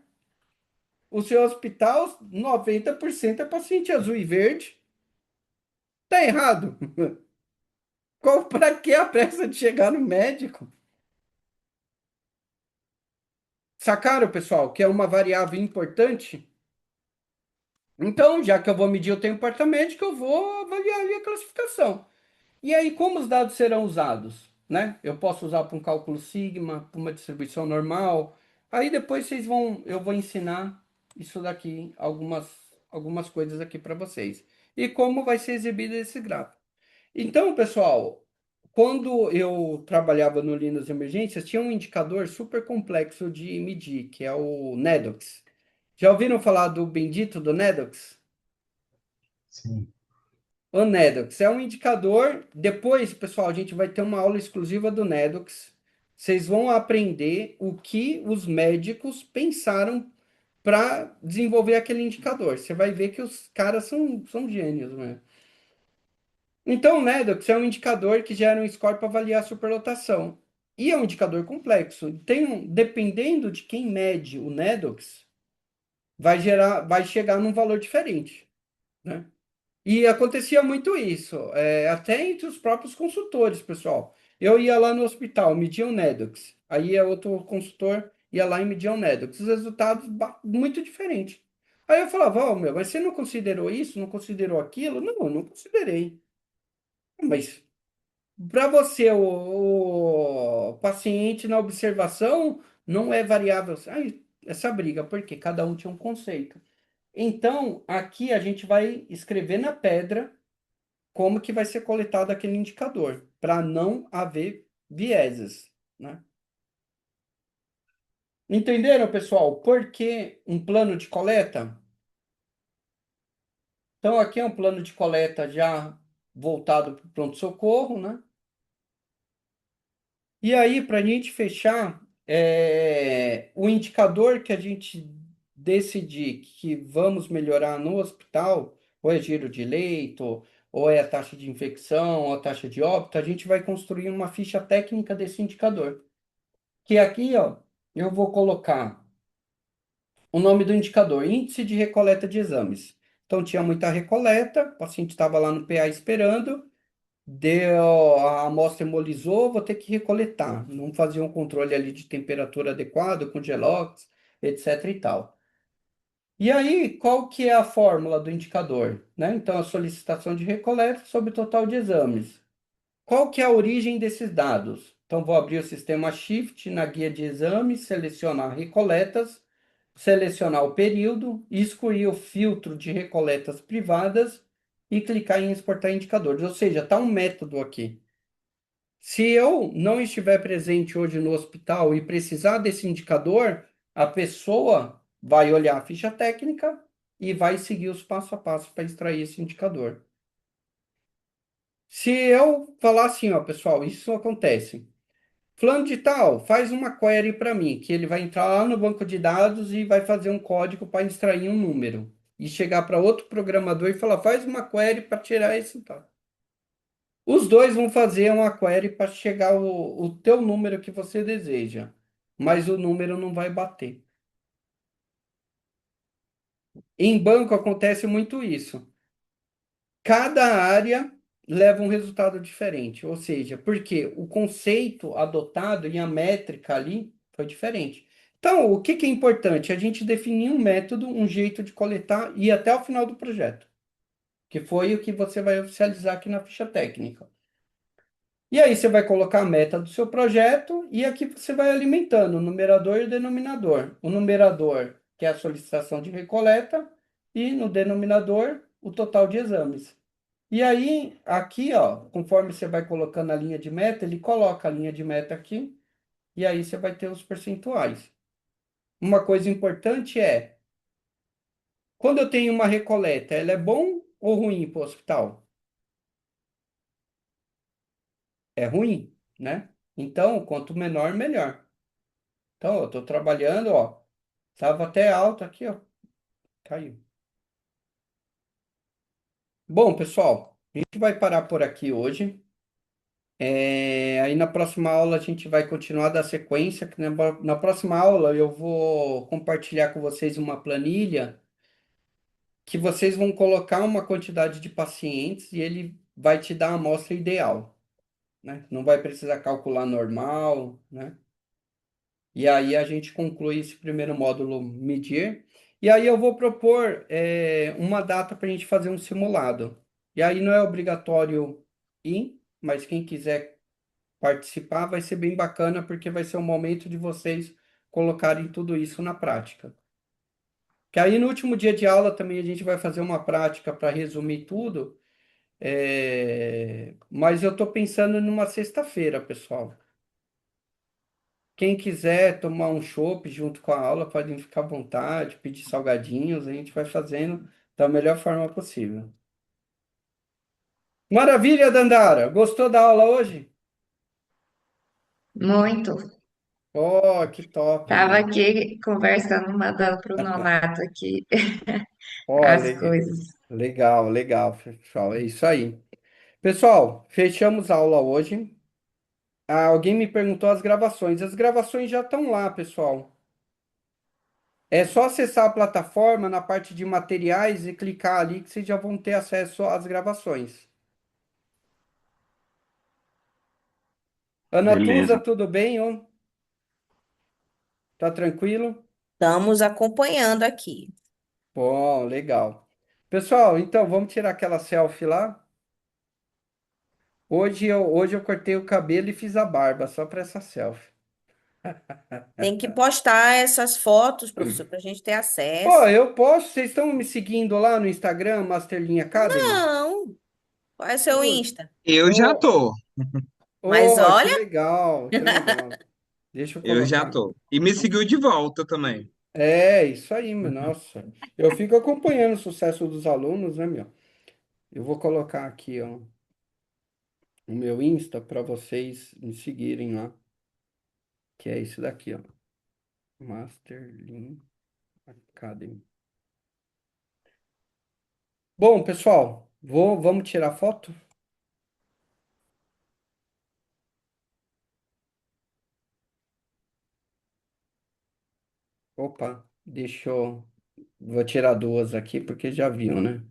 O seu hospital, 90% é paciente azul e verde. Tá errado. Qual para que a pressa de chegar no médico? Sacaram, pessoal, que é uma variável importante? Então, já que eu vou medir o tempo porta médico, eu vou avaliar ali a classificação. E aí, como os dados serão usados? Né? Eu posso usar para um cálculo sigma, para uma distribuição normal. Aí depois eu vou ensinar isso daqui, algumas coisas aqui para vocês. E como vai ser exibido esse gráfico. Então, pessoal, quando eu trabalhava no Linux Emergências, tinha um indicador super complexo de medir, que é o Nedox. Já ouviram falar do bendito do Nedox? Sim. O Nedox é um indicador. Depois, pessoal, a gente vai ter uma aula exclusiva do Nedox. Vocês vão aprender o que os médicos pensaram para desenvolver aquele indicador. Você vai ver que os caras são gênios, né? Então, o Nedox é um indicador que gera um score para avaliar a superlotação. E é um indicador complexo. Dependendo de quem mede o Nedox, vai chegar num valor diferente, né? E acontecia muito isso, até entre os próprios consultores, pessoal. Eu ia lá no hospital, media o Nedox. Aí outro consultor ia lá e media o Nedox. Os resultados muito diferentes. Aí eu falava, ó, meu, mas você não considerou isso? Não considerou aquilo? Não, eu não considerei. Mas para você, o paciente na observação não é variável. Ai, essa briga, porque cada um tinha um conceito. Então, aqui a gente vai escrever na pedra como que vai ser coletado aquele indicador, para não haver vieses, né? Entenderam, pessoal? Por que um plano de coleta? Então, aqui é um plano de coleta já voltado para o pronto-socorro, né? E aí, para a gente fechar, o indicador que a gente decidir que vamos melhorar no hospital, ou é giro de leito, ou é a taxa de infecção, ou a taxa de óbito, a gente vai construir uma ficha técnica desse indicador. Que aqui, ó, eu vou colocar o nome do indicador, Índice de Recoleta de Exames. Então, tinha muita recoleta, o paciente estava lá no PA esperando, deu, a amostra hemolizou, vou ter que recoletar. Não fazia um controle ali de temperatura adequado, com Gelox, etc e tal. E aí, qual que é a fórmula do indicador? Né? Então, a solicitação de recoleta sobre o total de exames. Qual que é a origem desses dados? Então, vou abrir o sistema Shift na guia de exames, selecionar recoletas, selecionar o período, excluir o filtro de recoletas privadas e clicar em exportar indicadores. Ou seja, está um método aqui. Se eu não estiver presente hoje no hospital e precisar desse indicador, a pessoa vai olhar a ficha técnica e vai seguir os passo a passo para extrair esse indicador. Se eu falar assim, ó, pessoal, isso acontece. Fulano de tal, faz uma query para mim, que ele vai entrar lá no banco de dados e vai fazer um código para extrair um número. E chegar para outro programador e falar, faz uma query para tirar esse tal. Os dois vão fazer uma query para chegar o teu número que você deseja, mas o número não vai bater. Em banco acontece muito isso. Cada área leva um resultado diferente, ou seja, porque o conceito adotado e a métrica ali foi diferente. Então, o que que é importante? A gente definir um método, um jeito de coletar e ir até o final do projeto, que foi o que você vai oficializar aqui na ficha técnica. E aí você vai colocar a meta do seu projeto e aqui você vai alimentando o numerador e o denominador. O numerador, que é a solicitação de recoleta, e no denominador, o total de exames. E aí, aqui, ó, conforme você vai colocando a linha de meta, ele coloca a linha de meta aqui, e aí você vai ter os percentuais. Uma coisa importante é, quando eu tenho uma recoleta, ela é bom ou ruim para o hospital? É ruim, né? Então, quanto menor, melhor. Então, eu estou trabalhando, ó, estava até alto aqui, ó, caiu. Bom, pessoal, a gente vai parar por aqui hoje. Aí na próxima aula a gente vai continuar da sequência. Que na próxima aula eu vou compartilhar com vocês uma planilha que vocês vão colocar uma quantidade de pacientes e ele vai te dar a amostra ideal, né? Não vai precisar calcular normal, né? E aí a gente conclui esse primeiro módulo medir. E aí eu vou propor uma data para a gente fazer um simulado. E aí não é obrigatório ir, mas quem quiser participar vai ser bem bacana, porque vai ser o momento de vocês colocarem tudo isso na prática. Que aí no último dia de aula também a gente vai fazer uma prática para resumir tudo. Mas eu estou pensando numa sexta-feira, pessoal. Quem quiser tomar um chopp junto com a aula, pode ficar à vontade, pedir salgadinhos, a gente vai fazendo da melhor forma possível. Maravilha, Dandara! Gostou da aula hoje? Muito. Oh, que top, Tava meu. aqui conversando, mandando pro Nonato aqui as Olha, coisas. legal, legal, pessoal. É isso aí. Pessoal, fechamos a aula hoje. Ah, alguém me perguntou as gravações. As gravações já estão lá, pessoal. É só acessar a plataforma na parte de materiais e clicar ali que vocês já vão ter acesso às gravações. Ana Tusa, Beleza. tudo bem, ô? Tá tranquilo? Estamos acompanhando aqui. Bom, legal. Pessoal, então vamos tirar aquela selfie lá. Hoje eu cortei o cabelo e fiz a barba só para essa selfie. Tem que postar essas fotos, professor, para a gente ter Pô, acesso. eu posso. Vocês estão me seguindo lá no Instagram, Masterlin Academy? Não, qual é o seu Putz, Insta? Eu já Ô, tô, Mas que olha, legal, que legal. Deixa eu eu já colocar. tô. E me seguiu de volta também. É, isso aí, meu. Nossa. Eu fico acompanhando o sucesso dos alunos, né, meu? Eu vou colocar aqui, ó, o meu Insta para vocês me seguirem lá, que é esse daqui, ó. Masterlin Academy. Bom, pessoal, vamos tirar foto? Opa, vou tirar duas aqui porque já viu, né?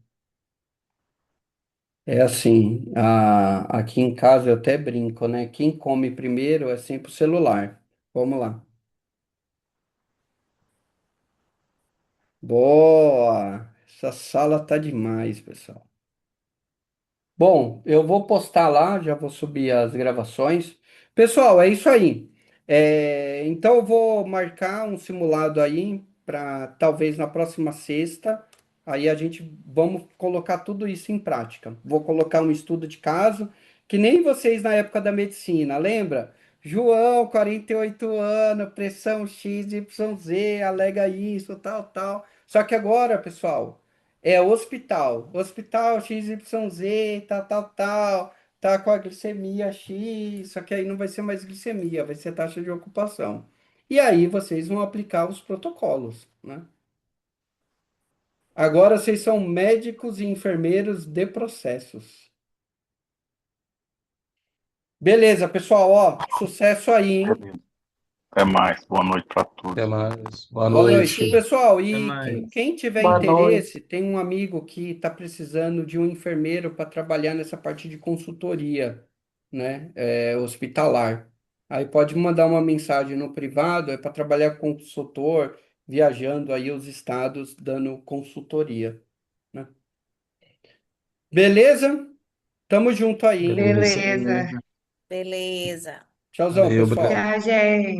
É assim, aqui em casa eu até brinco, né? Quem come primeiro é sempre o celular. Vamos lá. Boa! Essa sala tá demais, pessoal. Bom, eu vou postar lá, já vou subir as gravações. Pessoal, é isso aí. Então eu vou marcar um simulado aí para talvez na próxima sexta. Aí a gente vamos colocar tudo isso em prática. Vou colocar um estudo de caso, que nem vocês na época da medicina, lembra? João, 48 anos, pressão X, Y, Z, alega isso, tal, tal. Só que agora, pessoal. É hospital. Hospital XYZ, tal, tal, tal. Tá com a glicemia X, só que aí não vai ser mais glicemia, vai ser taxa de ocupação. E aí vocês vão aplicar os protocolos, né? Agora vocês são médicos e enfermeiros de processos. Beleza, pessoal, ó, sucesso aí, hein? Beleza. Até mais. Boa noite para Até todos. mais. Boa Boa boa noite. noite. noite. Pessoal, Até e quem, mais. quem tiver Boa interesse, noite. tem um amigo que está precisando de um enfermeiro para trabalhar nessa parte de consultoria, né? Hospitalar. Aí pode mandar uma mensagem no privado, é para trabalhar com consultor, viajando aí os estados, dando consultoria, né? Beleza? Tamo junto aí, hein? Beleza. Beleza. Beleza. Beleza. Tchauzão, Valeu, obrigado. pessoal. Tchau, gente.